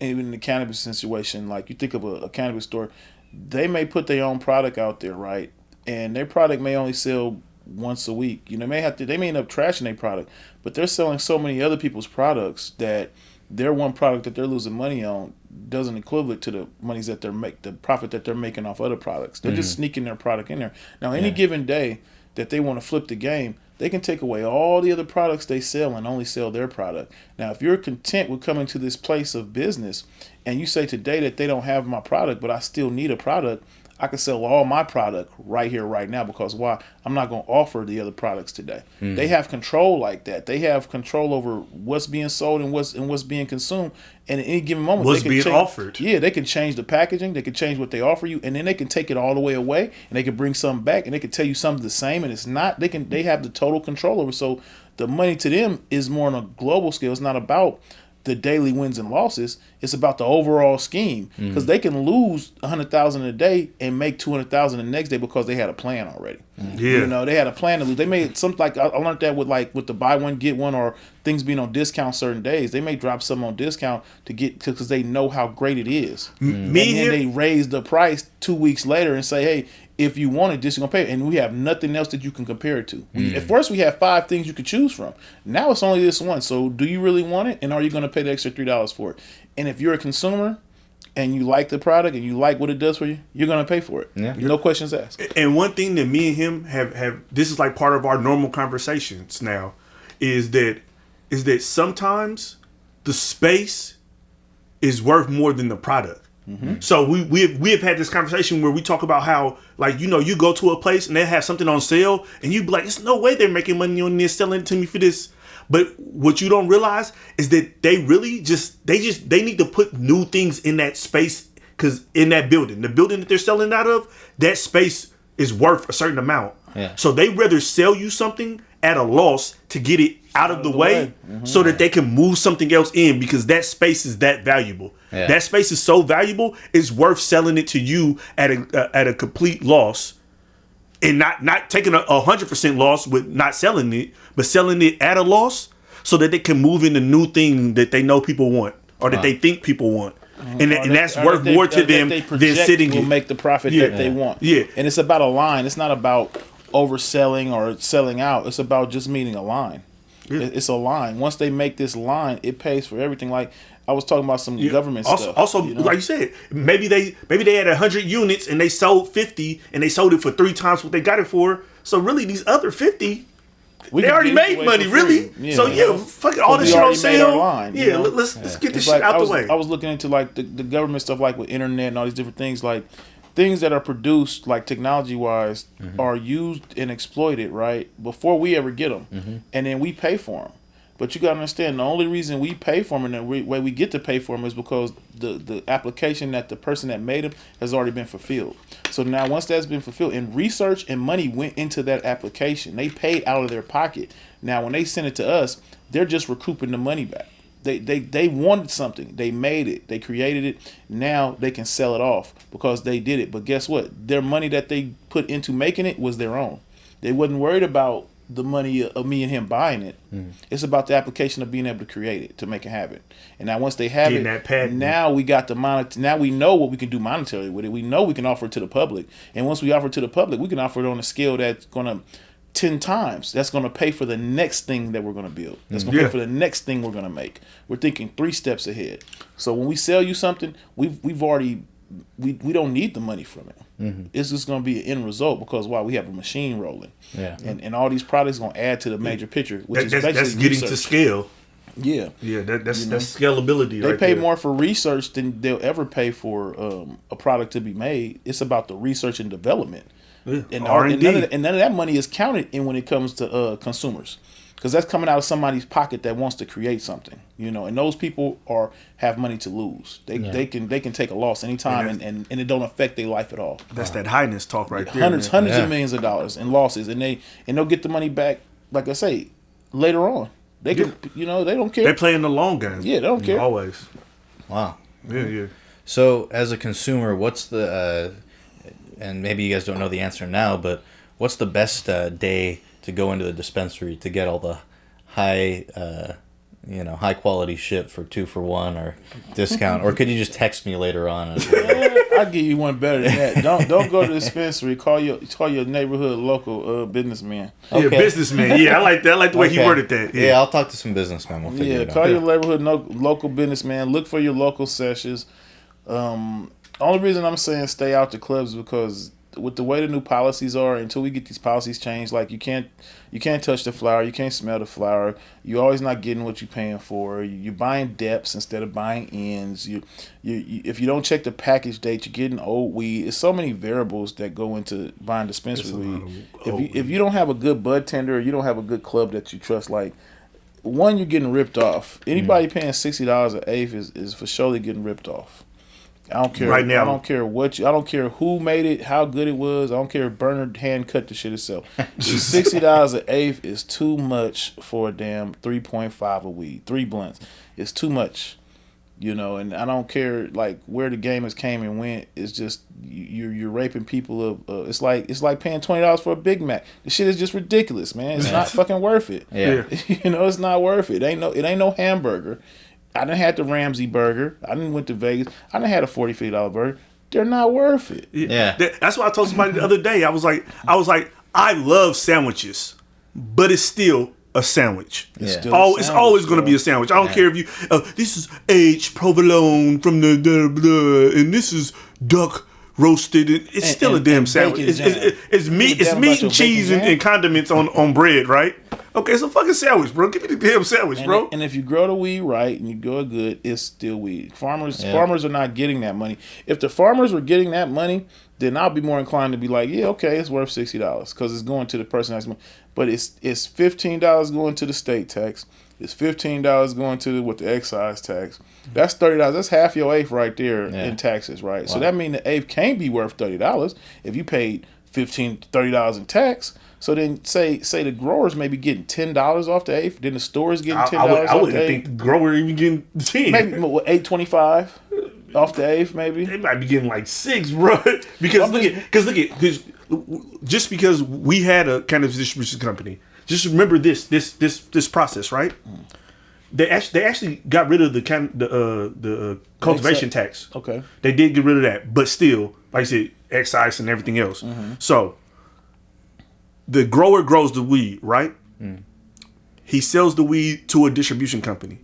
even in the cannabis situation, like you think of a cannabis store, they may put their own product out there, right? And their product may only sell once a week. They may end up trashing their product, but they're selling so many other people's products that their one product that they're losing money on doesn't equivalent to the monies that the profit that they're making off other products. They're just sneaking their product in there. Now, any given day that they want to flip the game, they can take away all the other products they sell and only sell their product. Now, if you're content with coming to this place of business and you say today that they don't have my product, but I still need a product, I can sell all my product right here, right now, because why? I'm not going to offer the other products today. They have control like that. They have control over what's being sold and what's being consumed. And at any given moment, what's being offered. Yeah, they can change the packaging. They can change what they offer you, and then they can take it all the way away, and they can bring something back, and they can tell you something the same, and it's not. They have the total control over. So the money to them is more on a global scale. It's not about the daily wins and losses. It's about the overall scheme, because they can lose $100,000 a day and make $200,000 the next day because they had a plan already. Yeah, they had a plan to lose. They made something like I learned that with the buy one get one, or things being on discount certain days. They may drop something on discount to get because they know how great it is. And then they raise the price 2 weeks later and say, hey, if you want it, this you're gonna pay. And we have nothing else that you can compare it to. At first we had 5 things you could choose from. Now it's only this one. So do you really want it? And are you gonna pay the extra $3 for it? And if you're a consumer and you like the product and you like what it does for you, you're gonna pay for it. Yeah. No questions asked. And one thing that me and him have this is like part of our normal conversations now, is that sometimes the space is worth more than the product. So we have had this conversation where we talk about how, like, you go to a place and they have something on sale and you be like, there's no way they're making money on this, selling it to me for this. But what you don't realize is that they really they need to put new things in that space, because in that building, the building that they're selling out of, that space is worth a certain amount. Yeah. So they rather sell you something at a loss to get it out of the way, so that they can move something else in, because that space is that valuable. Yeah. That space is so valuable, it's worth selling it to you at a complete loss, and not taking a 100% loss with not selling it, but selling it at a loss so that they can move into new thing that they know people want, or that they think people want. And that's worth more to them than sitting will make the profit that they want. Yeah. And it's about a line. It's not about overselling or selling out. It's about just meeting a line. Yeah. It's a line. Once they make this line, it pays for everything. Like I was talking about some government stuff. Also, like you said, maybe they had 100 units and they sold 50, and they sold it for 3 times what they got it for. So really, these other 50, they already made money, really. Yeah. So fuck it, all this shit on sale. Let's get this shit out the way. I was looking into like the government stuff, like with internet and all these different things, like things that are produced, like technology-wise, are used and exploited, right, before we ever get them. And then we pay for them. But you got to understand, the only reason we pay for them and the way we get to pay for them is because the application that the person that made them has already been fulfilled. So now once that's been fulfilled, and research and money went into that application, they paid out of their pocket. Now when they send it to us, they're just recouping the money back. They wanted something. They made it. They created it. Now they can sell it off because they did it. But guess what? Their money that they put into making it was their own. They wasn't worried about the money of me and him buying it. It's about the application of being able to create it, to make it happen. And now once they have now we got the now we know what we can do monetarily with it. We know we can offer it to the public. And once we offer it to the public, we can offer it on a scale that's going to 10 times. That's going to pay for the next thing that we're going to build. That's going to pay for the next thing we're going to make. We're thinking 3 steps ahead. So when we sell you something, we've already we don't need the money from it. It's just going to be an end result because we have a machine rolling. And all these products going to add to the major picture, which is basically that's getting to scale. Yeah, that's scalability. They pay more for research than they'll ever pay for a product to be made. It's about the research and development. And R&D. And none of that money is counted in when it comes to consumers, because that's coming out of somebody's pocket that wants to create something, and those people have money to lose. They can take a loss anytime, and it don't affect their life at all. That's that HighNESS talk right there. Hundreds of millions of dollars in losses, and they'll get the money back, like I say, later on. They can, they don't care. They play in the long game. Yeah, they don't care. Always. Wow. Yeah. So as a consumer, what's the and maybe you guys don't know the answer now, but what's the best day to go into the dispensary to get all the high quality shit for 2 for 1 or discount? Or could you just text me later on? I'll give you one better than that. Don't go to the dispensary. Call your neighborhood local businessman. Okay. Yeah, businessman. Yeah, I like that. I like the way he worded that. Yeah, I'll talk to some businessmen. We'll figure it out. Call your neighborhood local businessman. Look for your local sessions. Only reason I'm saying stay out the clubs is because with the way the new policies are, until we get these policies changed, like you can't touch the flower, you can't smell the flower, you're always not getting what you're paying for. You're buying depths instead of buying ends. You if you don't check the package date, you're getting old weed. There's so many variables that go into buying dispensary weed. If you don't have a good bud tender, or you don't have a good club that you trust, like one, you're getting ripped off. Anybody paying $60 an eighth is for surely getting ripped off. I don't care. Right now, I don't care I don't care who made it, how good it was. I don't care if Bernard hand cut the shit itself. $60 an eighth is too much for a damn 3.5 of weed, 3 blunts. It's too much, And I don't care like where the game has came and went. It's just you're raping people of. It's like paying $20 for a Big Mac. The shit is just ridiculous, man. It's not fucking worth it. Yeah. It's not worth it. It ain't no hamburger. I done had the Ramsey burger. I done went to Vegas. I done had a $40 burger. They're not worth it. Yeah. That's what I told somebody the other day. I was like, I love sandwiches, but it's still a sandwich. It's always going to be a sandwich. I don't care if you. This is aged provolone from the blah, and this is duck roasted. It's still a damn sandwich. It's meat. It's meat and cheese and condiments on bread, right? Okay, so fucking sandwich, bro. Give me the damn sandwich, bro. And if you grow the weed right and you grow it good, it's still weed. Farmers are not getting that money. If the farmers were getting that money, then I'll be more inclined to be like, yeah, okay, it's worth $60 because it's going to the person that's money. But it's $15 going to the state tax. It's $15 going to the excise tax. That's $30. That's half your eighth right there in taxes, right? Wow. So that means the eighth can't be worth $30 if you paid $15, $30 in tax. So then say the growers may be getting $10 off the eighth. Then the stores getting $10 off the eighth. I wouldn't think the grower even getting 10. Maybe $8.25 off the eighth. Maybe they might be getting like 6, bro. Because just because we had a cannabis distribution company, just remember this process, right? They actually got rid of the cultivation tax. Okay. They did get rid of that, but still, like I said, excise and everything else. So the grower grows the weed, right? He sells the weed to a distribution company.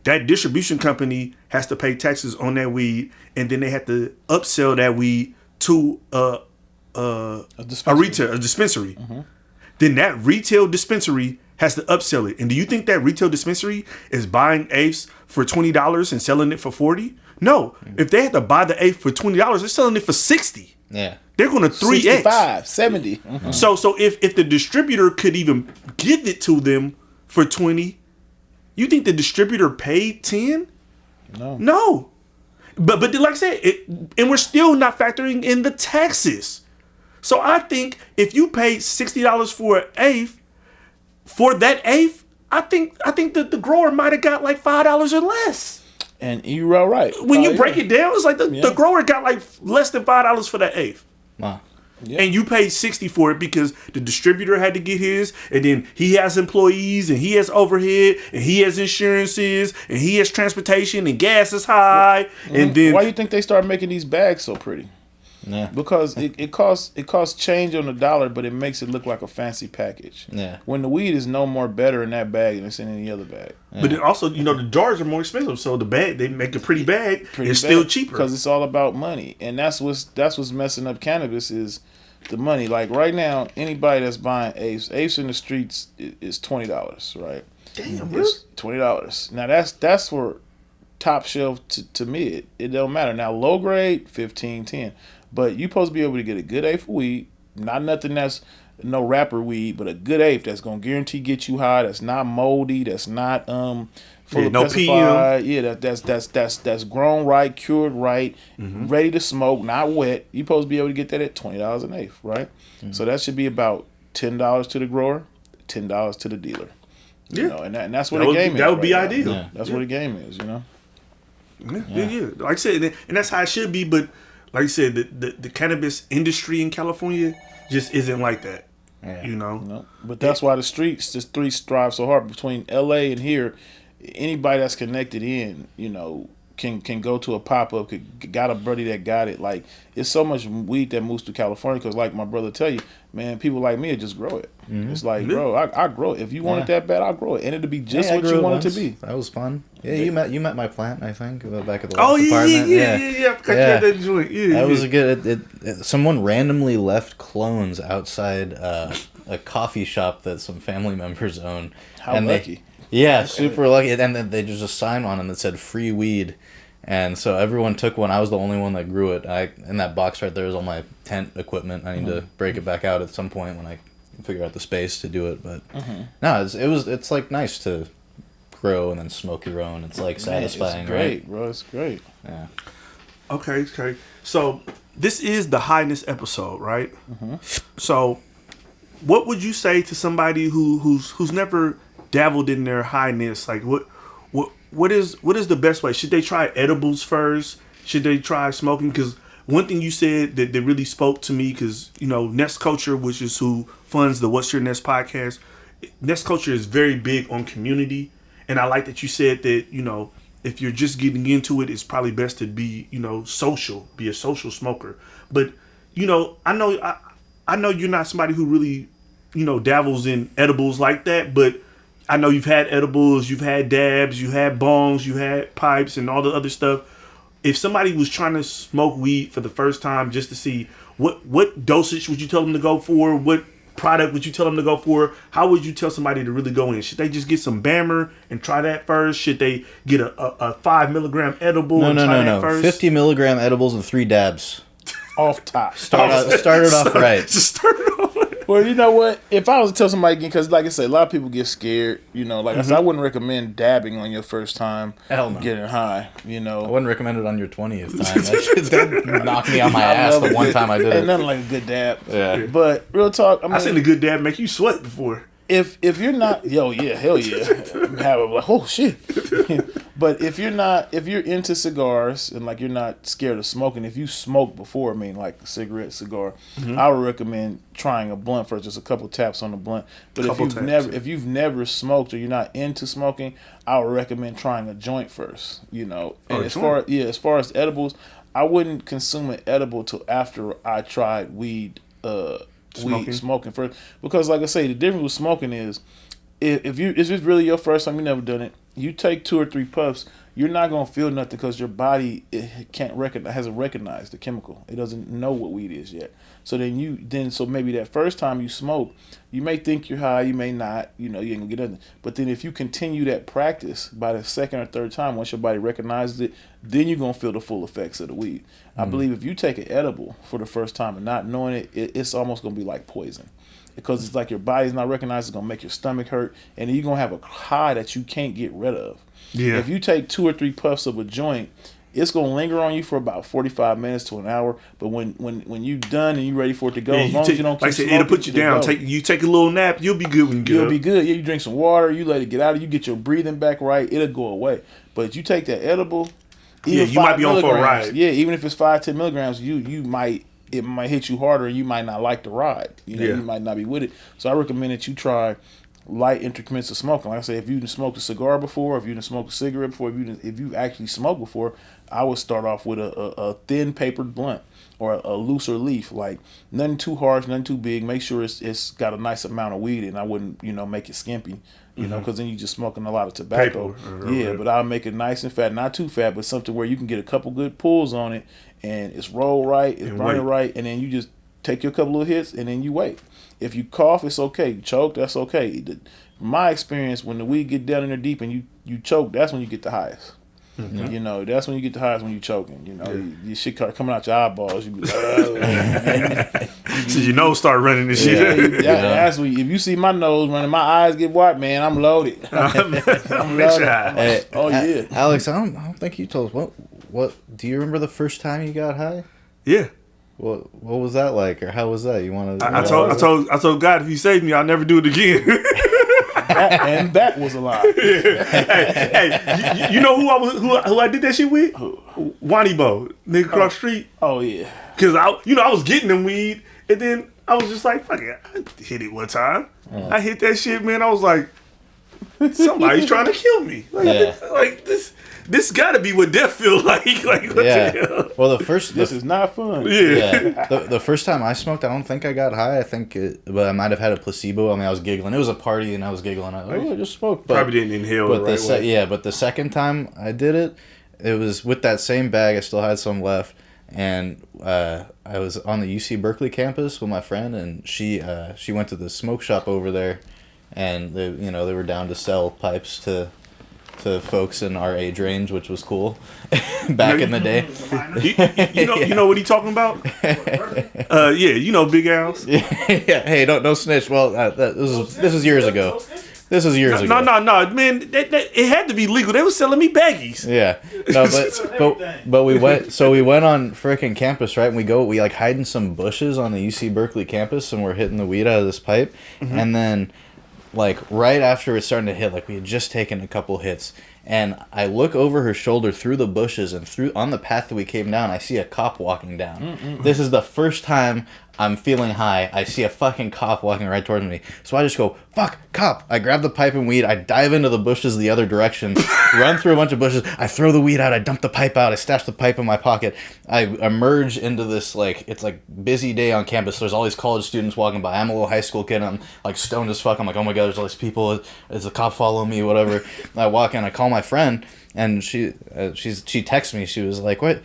That distribution company has to pay taxes on that weed, and then they have to upsell that weed to a dispensary. Then that retail dispensary has to upsell it. And do you think that retail dispensary is buying eighths for $20 and selling it for $40? No. If they had to buy the eighth for $20, they're selling it for $60. Yeah. They're going to 3x. 65, 70. So if the distributor could even give it to them for $20, you think the distributor paid $10? No. But like I said, and we're still not factoring in the taxes. So I think if you paid $60 for an eighth, for that eighth, I think that the grower might have got like $5 or less. And you're all right. When you break it down, it's like the grower got like less than $5 for that eighth. Wow. Yeah. And you paid $60 for it because the distributor had to get his, and then he has employees, and he has overhead, and he has insurances, and he has transportation, and gas is high. And then why do you think they start making these bags so pretty? Yeah. Because it costs change on the dollar, but it makes it look like a fancy package. Yeah. When the weed is no more better in that bag than it's in any other bag. Yeah. But then also, the jars are more expensive, so the bag, they make a pretty bag. It's still cheaper because it's all about money, and that's what's messing up cannabis is the money. Like right now, anybody that's buying eighths in the streets is $20, right? Damn, it's $20. Now that's for top shelf to mid. It don't matter. Now low grade, 15, 10. But you supposed to be able to get a good eighth of weed, not nothing that's no wrapper weed, but a good eighth that's gonna guarantee get you high. That's not moldy. That's not full of no pesticide. Yeah, that's grown right, cured right, ready to smoke, not wet. You supposed to be able to get that at $20 an eighth, right? So that should be about $10 to the grower, $10 to the dealer. You know, and that's what the game is. That would be right ideal. now. That's what the game is. Yeah. Like I said, and that's how it should be. But like I said, the cannabis industry in California just isn't like that. Yeah. No. But that's why the streets strive so hard between LA and here. Anybody that's connected in, can go to a pop-up, got a buddy that got it. Like, it's so much weed that moves to California because, like my brother tell you, man, people like me just grow it. It's like, bro, I grow it. If you want it that bad, I'll grow it. And it'll be just what you want it to be. That was fun. Yeah, you met my plant, I think, back at the department. Yeah. That was a good. Someone randomly left clones outside a coffee shop that some family members own. How lucky. Super lucky. And then they just a sign on them that said free weed. And so everyone took one. I was the only one that grew it. In that box right there is all my tent equipment. I need to break it back out at some point when I figure out the space to do it. But no, it's like nice to grow and then smoke your own. It's like satisfying. It's great, right? bro. It's great. Yeah. Okay. So this is the HighNESS episode, right? So what would you say to somebody who's never dabbled in their HighNESS? Like what is the best way? Should they try edibles first? Should they try smoking? Because one thing you said that really spoke to me, because Ness Culture, which is who funds the What's Your Ness podcast, Ness Culture is very big on community, and I like that you said that if you're just getting into it, it's probably best to be social, be a social smoker. But I know you're not somebody who really dabbles in edibles like that, but I know you've had edibles, you've had dabs, you had bongs, you had pipes, and all the other stuff. If somebody was trying to smoke weed for the first time, just to see what dosage would you tell them to go for, what product would you tell them to go for, how would you tell somebody to really go in? Should they just get some Bammer and try that first? Should they get a 5 milligram edible and try that first? 50 milligram edibles and 3 dabs. Off top. Start it off right. Just start it off. Well, you know what? If I was to tell somebody again, because like I said, a lot of people get scared. You know, like I said, I wouldn't recommend dabbing on your first time getting high. You know, I wouldn't recommend it on your 20th time. That knocked me on my ass the one time I did it. Ain't nothing like a good dab. Yeah. But real talk, I seen a good dab make you sweat before. If you're not, hell yeah, have a like, oh shit. But if you're into cigars and like you're not scared of smoking, if you smoke before, I mean like a cigarette, cigar, I would recommend trying a blunt first, just a couple taps on the blunt. But if you've never smoked or you're not into smoking, I would recommend trying a joint first. You know, and as far as edibles, I wouldn't consume an edible till after I tried weed. Smoking first, because like I say, the difference with smoking is if it's really your first time, you never done it, you take 2 or 3 puffs, you're not gonna feel nothing because your body hasn't recognized the chemical. It doesn't know what weed is yet. So so maybe that first time you smoke, you may think you're high, you may not, you know, you ain't gonna get nothing. But then if you continue that practice, by the second or third time, once your body recognizes it, then you're gonna feel the full effects of the weed. I believe if you take an edible for the first time and not knowing it, it's almost gonna be like poison. Because it's like your body's not recognized, it's gonna make your stomach hurt, and then you're gonna have a high that you can't get rid of. Yeah. If you take 2 or 3 puffs of a joint, it's gonna linger on you for about 45 minutes to an hour. But when you done and you ready for it to go, as long as you don't keep smoking, it'll put you down. You take a little nap, you'll be good when you get up. You'll be good. Yeah, you drink some water, you let it get out of you, get your breathing back right, it'll go away. But you take that edible, you might be on for a ride. Yeah, even if it's 5-10 milligrams, it might hit you harder, and you might not like the ride. You know, you might not be with it. So I recommend that you try light increments of smoking. Like I say, if you didn't smoke a cigar before, if you didn't smoke a cigarette before, if you actually smoked before, I would start off with a thin papered blunt or a looser leaf, like nothing too harsh, nothing too big. Make sure it's got a nice amount of weed in. I wouldn't, make it skimpy, know, because then you're just smoking a lot of tobacco. But I'll make it nice and fat, not too fat, but something where you can get a couple good pulls on it, and it's rolled right, it's burning right, and then you just take your couple of hits, and then you wait. If you cough, it's okay. You choke, that's okay. From my experience, when the weed get down in there deep and you choke, that's when you get the highest. Mm-hmm. That's when you get the highest, when you choking. Your shit coming out your eyeballs. You be like, so your nose start running and shit. That's when, if you see my nose running, my eyes get white, man. I'm loaded. I'm loaded. Hey, Alex, I don't think you told us what. Do you remember the first time you got high? Yeah. What was that like, or how was that? You want to? I told God, if you save me, I'll never do it again. that was a lie. Hey, you know who I did that shit with? Wanibo, nigga across the street. Oh yeah. Cause I was getting them weed, and then I was just like, fuck it, I hit it one time. I hit that shit, man. I was like, somebody's trying to kill me. Like this gotta be what death feels like. Like what the hell? Well, this is not fun. The first time I smoked, I don't think I got high. I think, but I might have had a placebo. I mean, I was giggling. It was a party, and I was giggling. I just smoked. Probably didn't inhale but the right way. But the second time I did it, it was with that same bag. I still had some left, and I was on the UC Berkeley campus with my friend, and she went to the smoke shop over there, and they were down to sell pipes to folks in our age range, which was cool back in the day. You know what he talking about? Big Al's. Yeah. Hey, don't snitch. Well, this was years ago. This was years ago. No, man. It had to be legal. They were selling me baggies. Yeah. No, but we went on frickin' campus, right? And we like hide in some bushes on the UC Berkeley campus, and we're hitting the weed out of this pipe, and then, like, right after it's starting to hit, like, we had just taken a couple hits, and I look over her shoulder through the bushes, and on the path that we came down, I see a cop walking down. This is the first time I'm feeling high. I see a fucking cop walking right towards me. So I just go, fuck, cop. I grab the pipe and weed. I dive into the bushes the other direction, run through a bunch of bushes. I throw the weed out. I dump the pipe out. I stash the pipe in my pocket. I emerge into this, like, it's like busy day on campus. There's all these college students walking by. I'm a little high school kid. I'm like stoned as fuck. I'm like, oh my God, there's all these people. Is the cop following me? Whatever. I walk in. I call my friend, and she texts me. She was like, what?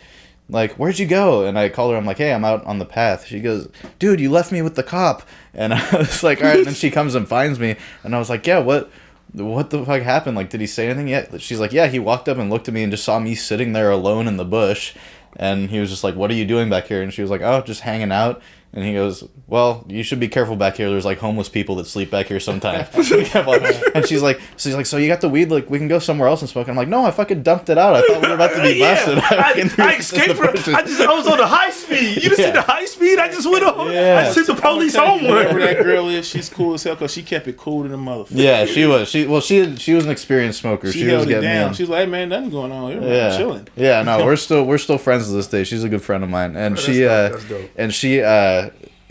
Like, where'd you go? And I called her. I'm like, hey, I'm out on the path. She goes, dude, you left me with the cop. And I was like, all right. And then she comes and finds me. And I was like, yeah, what the fuck happened? Like, did he say anything yet? She's like, yeah, he walked up and looked at me and just saw me sitting there alone in the bush. And he was just like, what are you doing back here? And she was like, oh, just hanging out. And he goes, well, you should be careful back here. There's like homeless people that sleep back here sometimes. And she's like, so you got the weed? Like, we can go somewhere else and smoke. And I'm like, no, I fucking dumped it out. I thought we were about to be busted. I escaped from. I was on the high speed. You didn't see the high speed? I just went on. I just sent the police home. Whoever that girl is, she's cool as hell because she kept it cool to the motherfucker. Yeah, she was. She was an experienced smoker. She was held it down. in. She's like, hey, man, nothing going on here. Yeah, chilling. Yeah, no, we're still friends to this day. She's a good friend of mine, and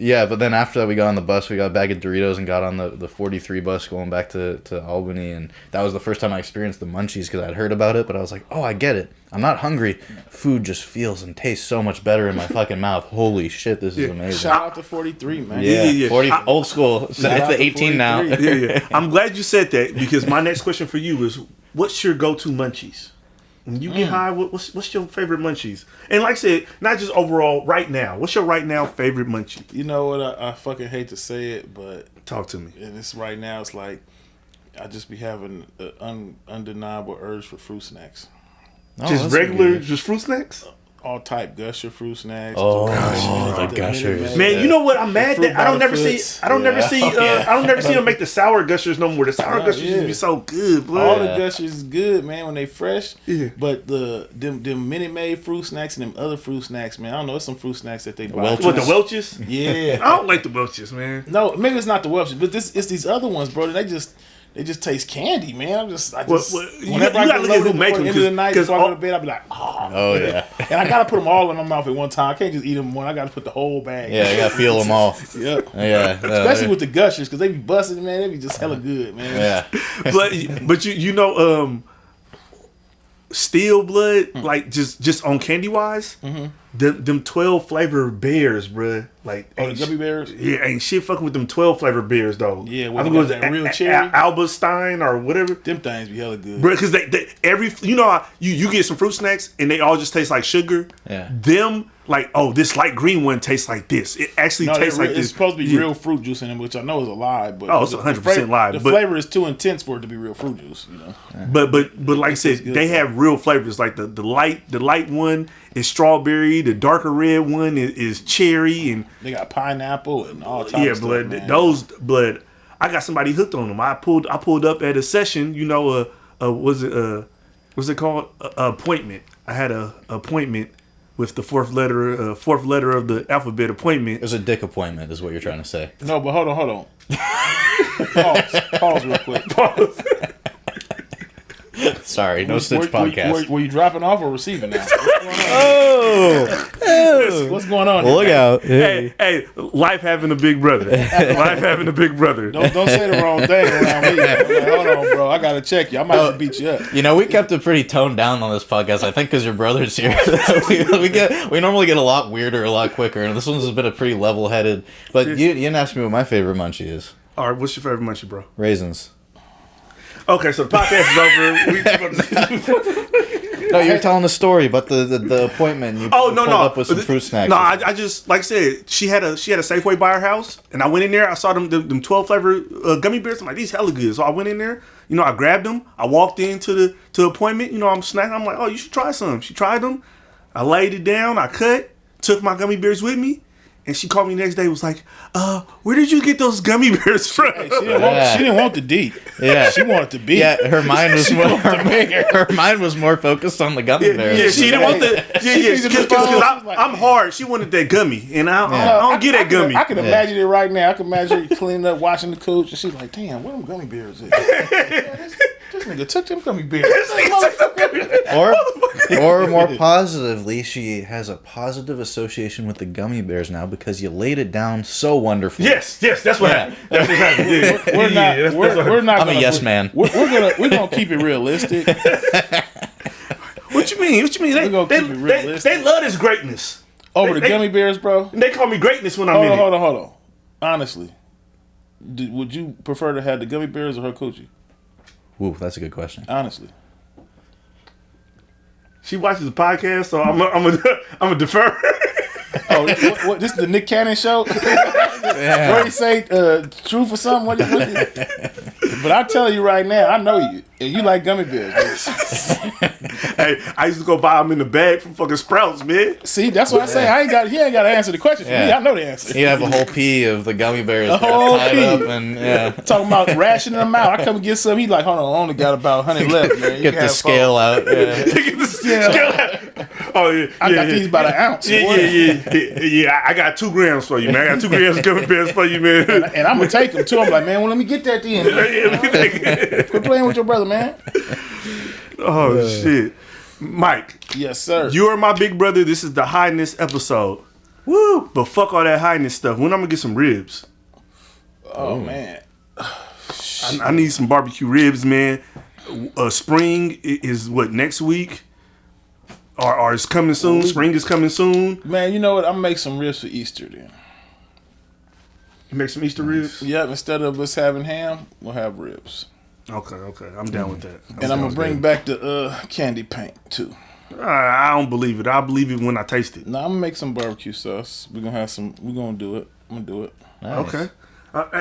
yeah, but then after that, we got on the bus. We got a bag of Doritos and got on the 43 bus going back to Albany. And that was the first time I experienced the munchies because I'd heard about it. But I was like, oh, I get it. I'm not hungry. Food just feels and tastes so much better in my fucking mouth. Holy shit, this is amazing. Shout out to 43, man. Yeah. 40, old school. It's the 18 now. Yeah. I'm glad you said that because my next question for you is, what's your go-to munchies? When you get high, what's your favorite munchies? And like I said, not just overall, right now. What's your right now favorite munchie? You know what? I fucking hate to say it, but... Talk to me. And it's right now, it's like, I just be having an undeniable urge for fruit snacks. Just regular, just fruit snacks? All type Gusher fruit snacks. Oh, the Gushers. Man, you know what? I'm mad that I don't never see them make the sour Gushers no more. The sour Gushers used to be so good, bro. All the Gushers is good, man, when they fresh. Yeah. But them Minute Maid fruit snacks and them other fruit snacks, man. I don't know. It's some fruit snacks that they buy. What, the Welch's? Yeah. I don't like the Welch's, man. No, maybe it's not the Welch's, but it's these other ones, bro. They just taste candy, man. You gotta look at who make them. End of the night, before I go to bed, I'll be like, oh yeah. And I gotta put them all in my mouth at one time. I can't just eat them one. I gotta put the whole bag. Yeah, I gotta feel them all. Yep. Yeah. Especially with the Gushers, because they be busting, man. They be just hella good, man. Yeah. but you know, Steel Blood, like just on candy wise, them 12 flavor bears, bruh. Like the gummy bears. Yeah, ain't shit fucking with them 12 flavor bears though. Yeah, I think it was that real cherry, Alba Stein or whatever. Them things be hella good, bruh. Because they every you get some fruit snacks and they all just taste like sugar. Yeah. Them. Like, oh, this light green one tastes like this. It actually tastes like this. It's supposed to be real fruit juice in them, which I know is a lie. But it's 100% lie. The flavor is too intense for it to be real fruit juice, you know. But like I said, they have real flavors. Like the light one is strawberry. The darker red one is cherry, and they got pineapple and all types. Yeah, of stuff, blood. Man. Those blood. I got somebody hooked on them. I pulled up at a session. You know, what's it called? Appointment. I had a appointment. With the fourth letter of the alphabet, appointment. It was a dick appointment, is what you're trying to say. No, but hold on. Pause real quick. Pause. Sorry, no snitch podcast. Were you dropping off or receiving now? What's going on? Look out. Hey, life having a big brother. Life having a big brother. Don't say the wrong thing around me. Like, hold on, bro. I got to check you. I might have to beat you up. You know, we kept it pretty toned down on this podcast, I think because your brother's here. we normally get a lot weirder a lot quicker, and this one's been a pretty level-headed. But you didn't ask me what my favorite munchie is. All right, what's your favorite munchie, bro? Raisins. Okay, so the podcast is over. No, you're telling the story about the appointment. You pulled up with some fruit snacks. No, I just like I said, she had a Safeway by her house, and I went in there. I saw them 12 flavor gummy bears. I'm like, these hella good. So I went in there. You know, I grabbed them. I walked into the appointment. You know, I'm snacking. I'm like, oh, you should try some. She tried them. I laid it down. I cut. Took my gummy bears with me. And she called me the next day. Was like, where did you get those gummy bears from? Hey, she didn't want the D. Yeah, she wanted to be. Yeah, her mind was her mind was more focused on the gummy bears. Yeah, she didn't want the. Because I'm hard. She wanted that gummy, and I don't get that gummy. I can imagine it right now. I can imagine her cleaning up, washing the coach, and she's like, "Damn, where them gummy bears at?" This nigga took them gummy bears. Or more positively, she has a positive association with the gummy bears now because you laid it down so wonderfully. Yes, that's what happened. That's what happened. We're not. I'm a yes man. We're gonna keep it realistic. What you mean? We're gonna keep it realistic. They love this greatness over the gummy bears, bro. They call me greatness when I'm in it. Hold on. Honestly, would you prefer to have the gummy bears or her coochie? Ooh, that's a good question. Honestly. She watches the podcast, so I'm a defer. Oh, what? This is the Nick Cannon show? Yeah. Where he say truth or something? But I tell you right now, I know you, and you like gummy bears. Hey, I used to go buy them in the bag from fucking Sprouts, man. See, that's what I say. He ain't got to answer the question for me. I know the answer. You have a whole pea of the gummy bears tied up, and talking about rationing them out. I come and get some. He like, hold on, I only got about 100 left, man. Get the scale out. Get the scale out. Oh yeah, I got these by the ounce. Yeah. I got 2 grams for you, man. I got 2 grams of gummy bears for you, man. And I'm gonna take them too. I'm like, man, well, let me get that then. Quit playing with your brother, man. Oh shit, Mike. Yes, sir. You are my big brother. This is the HighNESS episode. Woo! But fuck all that HighNESS stuff. When I'm gonna get some ribs? Oh man, I need some barbecue ribs, man. Spring is what, next week? Or it's coming soon. Spring is coming soon. Man, you know what? I'm gonna make some ribs for Easter then. Make some Easter ribs? Yep, instead of us having ham, we'll have ribs. Okay. I'm down with that. And I'm gonna bring back the candy paint too. I don't believe it. I'll believe it when I taste it. No, I'm gonna make some barbecue sauce. We're gonna do it. I'm gonna do it. Nice. Okay.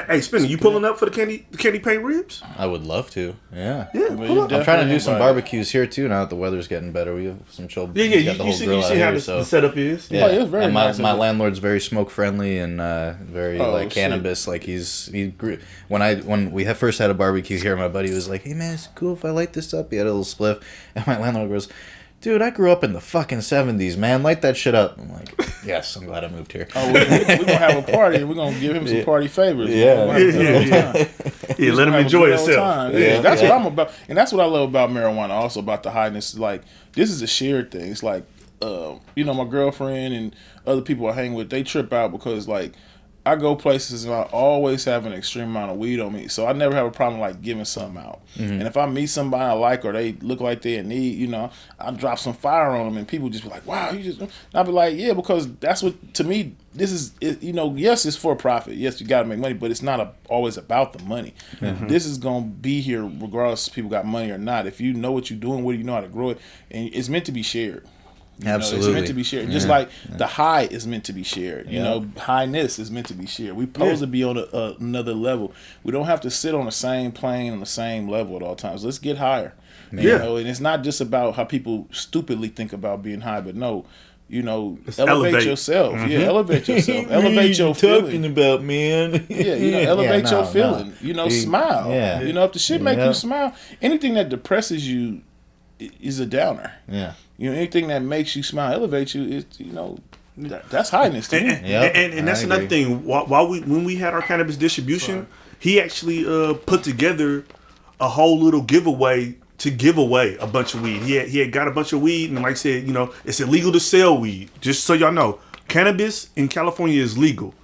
Hey, Spinner, you pulling up for the candy paint ribs? I would love to. Yeah. Pull up. I'm trying to do some barbecues here too. Now that the weather's getting better, we have some chill. Yeah. You see how the setup is. Yeah, it's very and nice. my landlord's very smoke friendly and very cannabis. Like he grew when we first had a barbecue here. My buddy was like, "Hey man, is it cool if I light this up?" He had a little spliff, and my landlord goes, "Dude, I grew up in the fucking 70s, man. Light that shit up." I'm like, yes, I'm glad I moved here. Oh, we're going to have a party, and we're going to give him some party favors. Yeah, let him enjoy himself. Yeah, that's what I'm about. And that's what I love about marijuana also, about the HighNESS. Like, this is a shared thing. It's like, my girlfriend and other people I hang with, they trip out because, like, I go places and I always have an extreme amount of weed on me, so I never have a problem like giving something out. And if I meet somebody I like or they look like they in need, I drop some fire on them and people just be like, "Wow, you just." And I'll be like, "Yeah," because that's what, to me, this is. Yes, it's for profit. Yes, you got to make money, but it's not always about the money. This is gonna be here regardless if people got money or not. If you know what you're doing, you know how to grow it, and it's meant to be shared. Absolutely. It's meant to be shared. Just like the high is meant to be shared. HighNESS is meant to be shared. We're supposed to be on another level. We don't have to sit on the same plane on the same level at all times. Let's get higher. And it's not just about how people stupidly think about being high, but no, elevate yourself. Elevate yourself. Elevate your feeling. Talking about, man. Elevate your feeling. Smile. Yeah. If the shit make you smile, anything that depresses you is a downer. Yeah. Anything that makes you smile, elevates you, that's HighNESS to me. And that's another thing. When we had our cannabis distribution, he actually put together a whole little giveaway to give away a bunch of weed. He had got a bunch of weed, and like I said, it's illegal to sell weed. Just so y'all know, cannabis in California is legal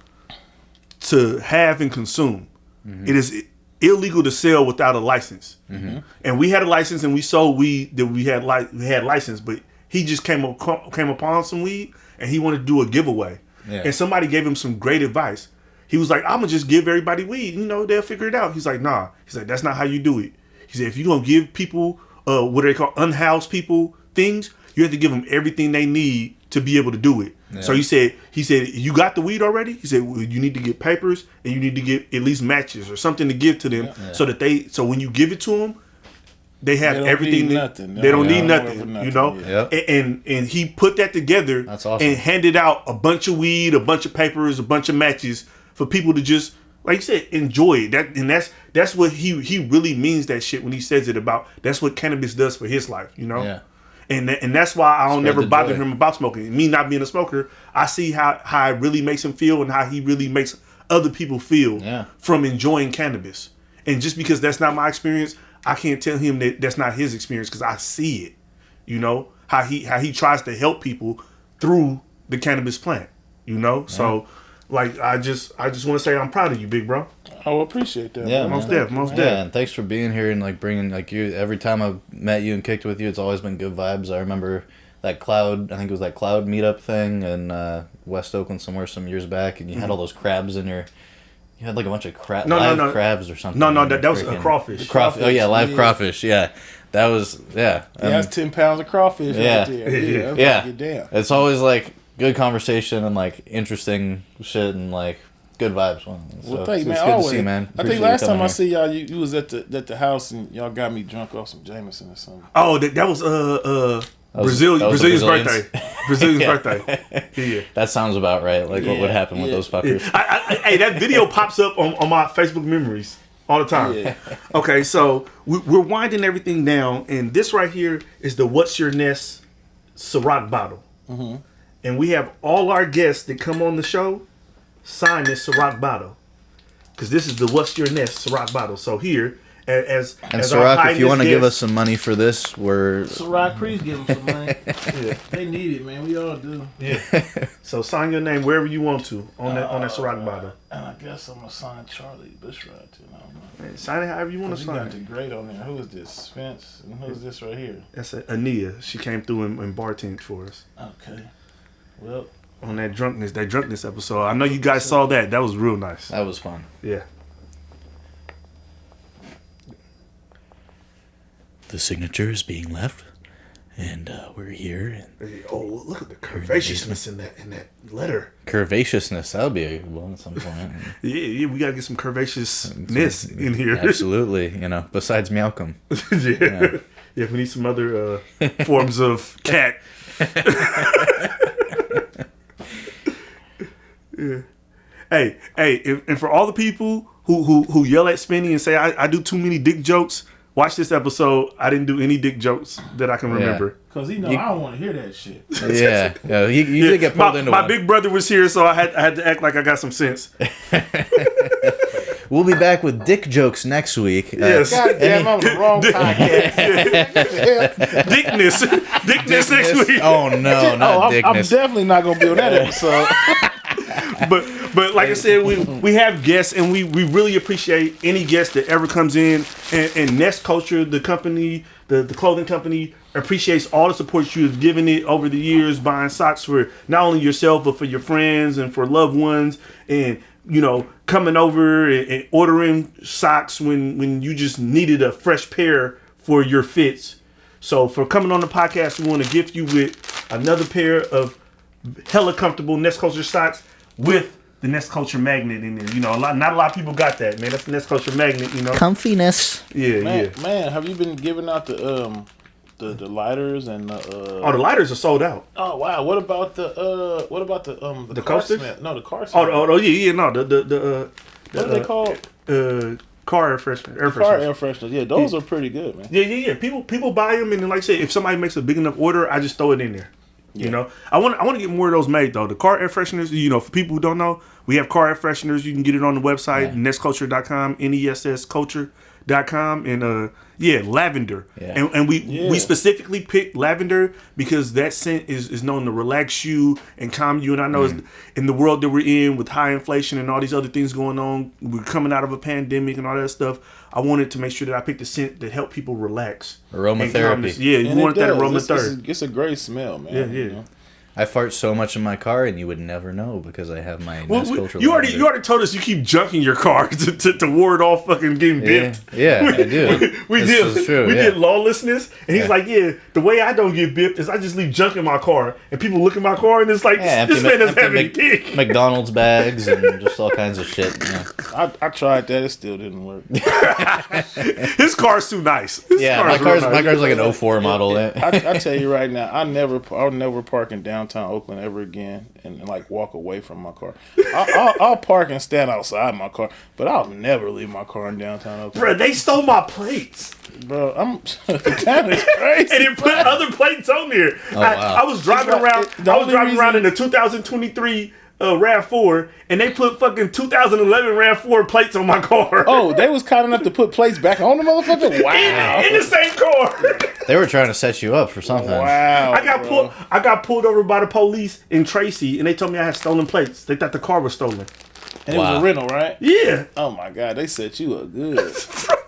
to have and consume. It is illegal to sell without a license. And we had a license and we sold weed that we had license, but he just came upon some weed and he wanted to do a giveaway. And somebody gave him some great advice. He was like, "I'm gonna just give everybody weed, they'll figure it out." He's like, "Nah." He's like, "That's not how you do it." He said, "If you're gonna give people what do they call unhoused people things, you have to give them everything they need to be able to do it." So he said, "You got the weed already?" He said, "Well, you need to get papers and you need to get at least matches or something to give to them so when you give it to them, they have everything. They don't need nothing, And he put that together. That's awesome. And handed out a bunch of weed, a bunch of papers, a bunch of matches for people to just, like you said, enjoy it. That's what he really means, that shit, when he says it about. That's what cannabis does for his life, Yeah. And that's why I don't never bother him about smoking. Me not being a smoker, I see how it really makes him feel and how he really makes other people feel from enjoying cannabis. And just because that's not my experience, I can't tell him that that's not his experience, because I see it. How he tries to help people through the cannabis plant. So like I just want to say I'm proud of you, big bro. Oh, I appreciate that. Yeah, most definitely. Yeah, and thanks for being here and like bringing you. Every time I've met you and kicked with you, it's always been good vibes. I remember that Cloud meetup thing in West Oakland somewhere some years back, and you had all those crabs in your. You had like a bunch of live crabs or something. No, that was a crawfish. Oh yeah, live crawfish. Yeah, that was that's 10 pounds of crawfish. Yeah, right there. Yeah. It's always like good conversation and like interesting shit, and like good vibes. Well, thank you, man. It's good to see you, man. I think last time I see y'all, you was at the house and y'all got me drunk off some Jameson or something. Oh, that was Brazilian's birthday. Brazilian's birthday. Yeah. That sounds about right. Like what would happen with those fuckers? Hey, that video pops up on my Facebook memories all the time. Yeah. Okay, so we're winding everything down, and this right here is the What's Your Ness Ciroc bottle. Mm-hmm. And we have all our guests that come on the show sign this Ciroc bottle. Because this is the What's Your Ness Ciroc bottle. So here, as Ciroc, if you want to give us some money for this, we're... Ciroc, please give them some money. Yeah. They need it, man. We all do. Yeah. So sign your name wherever you want to on that Ciroc bottle. And I guess I'm going to sign Charlie Bushrod, too. Man, sign it however you want to sign. You got the great on there. Who is this? Spence? And who is this right here? That's Ania. She came through and bartended for us. Okay. Well... On that drunkenness episode. I know you guys saw that. That was real nice. That was fun. Yeah. The signature is being left, and we're here. Oh, look at the curvaceousness in that letter. Curvaceousness, that'll be a good one at some point. yeah, we gotta get some curvaceousness in here. Absolutely, besides Malcolm. Yeah, we need some other forms of cat. Yeah. Hey, and for all the people who yell at Spenny and say I do too many dick jokes, watch this episode. I didn't do any dick jokes that I can remember. Because I don't want to hear that shit. Yeah. You did get pulled into my big brother was here, so I had to act like I got some sense. We'll be back with dick jokes next week. Yes. God damn, I'm on the wrong podcast. Dickness next week. Oh, no, not Dickness. I'm definitely not going to be on that episode. But like I said, we have guests, and we really appreciate any guest that ever comes in. And Ness Culture, the company, the clothing company, appreciates all the support you have given it over the years, buying socks for not only yourself, but for your friends and for loved ones. And, coming over and ordering socks when you just needed a fresh pair for your fits. So for coming on the podcast, we want to gift you with another pair of hella comfortable Ness Culture socks with the Ness Culture magnet in there. Not a lot of people got that, man. That's the Ness Culture magnet, Comfiness. Yeah, Man, have you been giving out the lighters and the lighters are sold out. Oh wow! What about the car coasters? smell? No, the car smell. Oh yeah, no, what are they called? Car air freshener. Car air fresheners. Yeah, those are pretty good, man. Yeah. People buy them, and then, like I said, if somebody makes a big enough order, I just throw it in there. Yeah. I want to get more of those made though. The car air fresheners, for people who don't know, we have car air fresheners. You can get it on the website, nessculture.com, nessculture.com, and lavender. Yeah. And we specifically picked lavender because that scent is known to relax you and calm you. And I know in the world that we're in with high inflation and all these other things going on, we're coming out of a pandemic and all that stuff. I wanted to make sure that I picked a scent that helped people relax. Aromatherapy. Yeah, you wanted that aromatherapy. It's a great smell, man. Yeah. I fart so much in my car, and you would never know because I have my Ness Culture. You already told us you keep junking your car to ward off fucking getting bipped. Yeah, I do. We did lawlessness, and he's like, the way I don't get bipped is I just leave junk in my car, and people look at my car, and it's like, this man doesn't have any dick. McDonald's bags and just all kinds of shit. I tried that; it still didn't work. His car's too nice. My car's like an 04 model. I tell you right now, I'll never park in downtown Oakland ever again and like walk away from my car. I'll park and stand outside my car, but I'll never leave my car in downtown Oakland. Bro, they stole my plates. Bro, that is crazy. And it put other plates on there. Oh, wow. I was driving around in the 2023 RAV4, and they put fucking 2011 RAV4 plates on my car. Oh, they was kind enough to put plates back on the motherfucker? Wow. In the same car. They were trying to set you up for something. Wow. I got pulled over by the police in Tracy, and they told me I had stolen plates. They thought the car was stolen. And it was a rental, right? Yeah. Oh my God, they set you up good.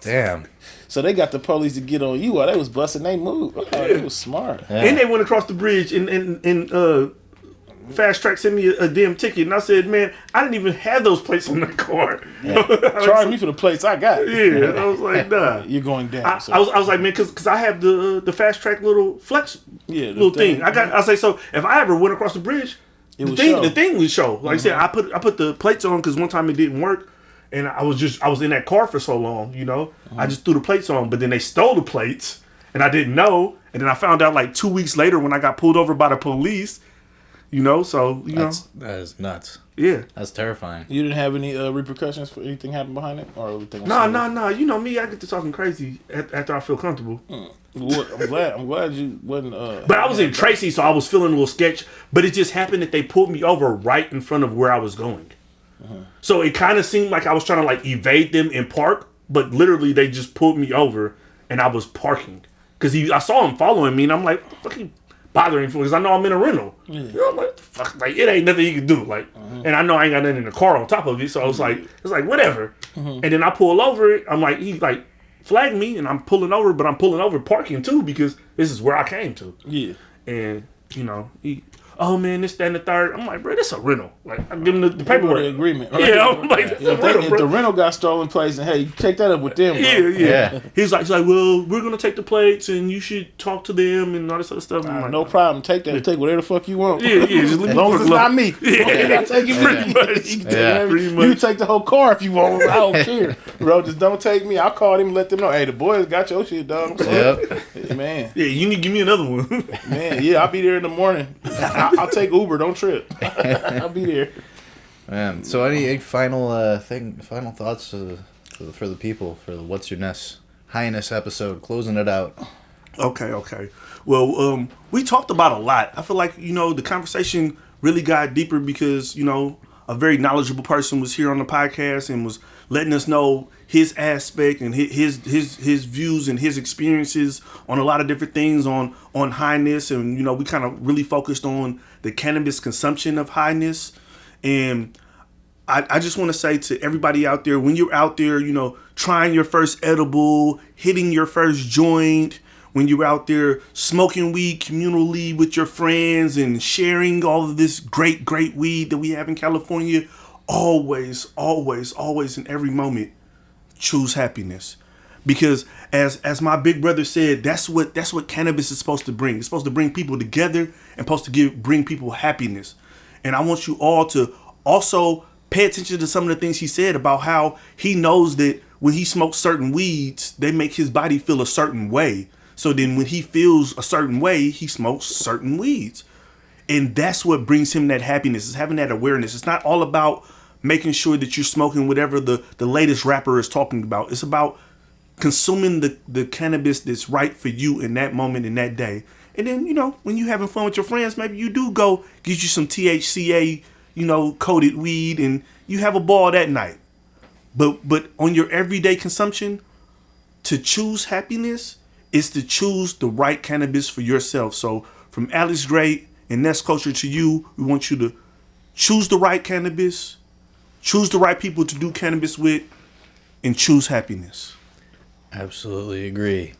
Damn. So they got the police to get on you while they was busting they move. Oh, they was smart. Yeah. And they went across the bridge and Fast Track sent me a damn ticket, and I said, man, I didn't even have those plates on the car. Yeah. Charge me for the plates I got. Yeah, I was like, nah. You're going down. I was like, man, because I have the Fast Track little flex little thing. I say, so if I ever went across the bridge, The thing would show. Like I said, I put the plates on because one time it didn't work, and I was in that car for so long. I just threw the plates on, but then they stole the plates, and I didn't know, and then I found out like 2 weeks later when I got pulled over by the police. That is nuts. Yeah, that's terrifying. You didn't have any repercussions for anything happened behind it, or everything? No. You know me, I get to talking crazy after I feel comfortable. I'm glad you wasn't. But I was in Tracy, so I was feeling a little sketch. But it just happened that they pulled me over right in front of where I was going. So it kind of seemed like I was trying to like evade them and park, but literally they just pulled me over and I was parking because I saw him following me, and I'm like, what the fuck are you bothering for? Because I know I'm in a rental. I'm like, fuck, like it ain't nothing you can do. Like, and I know I ain't got nothing in the car on top of it, so I was like, it's like whatever. And then I pull over it. I'm like, he like flagged me, and I'm pulling over, but I'm pulling over parking too because this is where I came to. Yeah. And he, oh man, this, that, and the third. I'm like, bro, this a rental. Like, I give him the paperwork. The agreement. Right? Yeah, I'm like, if the rental got stolen plates, and hey, you take that up with them. Bro. Yeah. He's like, well, we're gonna take the plates, and you should talk to them and all this other stuff. I'm like, no problem. Take that. Take whatever the fuck you want. Yeah. Just as long as it's not me. Yeah, take it pretty much. You can take the whole car if you want. I don't care, bro. Just don't take me. I'll call them and let them know. Hey, the boys got your shit, dog. Man. Yeah, you need to give me another one. Man, yeah, I'll be there in the morning. I'll take Uber. Don't trip. I'll be there. Man, so any final thoughts for the people for the What's Your Ness HighNESS episode, closing it out? Okay. Well, we talked about a lot. I feel like the conversation really got deeper because a very knowledgeable person was here on the podcast and was letting us know his aspect and his views and his experiences on a lot of different things on HighNESS, and we kind of really focused on the cannabis consumption of HighNESS. And I just want to say to everybody out there, when you're out there, trying your first edible, hitting your first joint, when you're out there smoking weed communally with your friends and sharing all of this great weed that we have in California, always in every moment, choose happiness. Because as my big brother said, that's what cannabis is supposed to bring. It's supposed to bring people together and supposed to bring people happiness. And I want you all to also pay attention to some of the things he said about how he knows that when he smokes certain weeds, they make his body feel a certain way. So then when he feels a certain way, he smokes certain weeds. And that's what brings him that happiness, is having that awareness. It's not all about making sure that you're smoking whatever the latest rapper is talking about. It's about consuming the cannabis that's right for you in that moment, in that day. And then, when you're having fun with your friends, maybe you do go get you some THCA, coated weed, and you have a ball that night. But on your everyday consumption, to choose happiness is to choose the right cannabis for yourself. So from Alex Gray and Ness Culture to you, we want you to choose the right cannabis, choose the right people to do cannabis with, and choose happiness. Absolutely agree.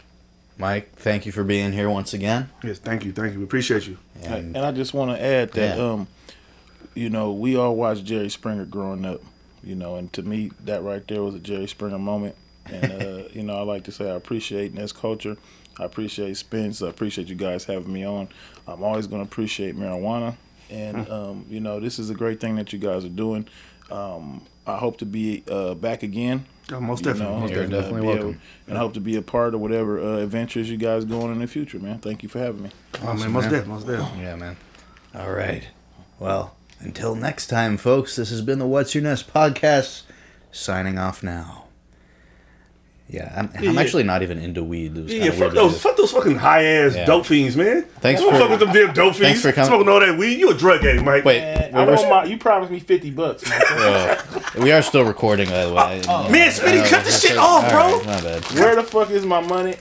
Mike, thank you for being here once again. Yes, thank you. We appreciate you. And I just want to add that, we all watched Jerry Springer growing up, and to me, that right there was a Jerry Springer moment. And, I like to say I appreciate Ness Culture. I appreciate Spence. I appreciate you guys having me on. I'm always going to appreciate marijuana. And, this is a great thing that you guys are doing. I hope to be back again. Oh, most definitely. You're definitely welcome. And I hope to be a part of whatever adventures you guys go on in the future, man. Thank you for having me. Awesome, man. Most definitely. Yeah, man. All right. Well, until next time, folks, this has been the What's Your Ness podcast. Signing off now. Yeah, I'm actually not even into weed. Fuck those fucking high ass dope fiends, man. Thanks for fuck with them damn dope fiends. Thanks for coming. Smoking all that weed. You a drug addict, Mike. Wait, man, you promised me $50, man. We are still recording, by the way. Man, Smitty, cut this shit off, bro. Right, my bad. Where the fuck is my money?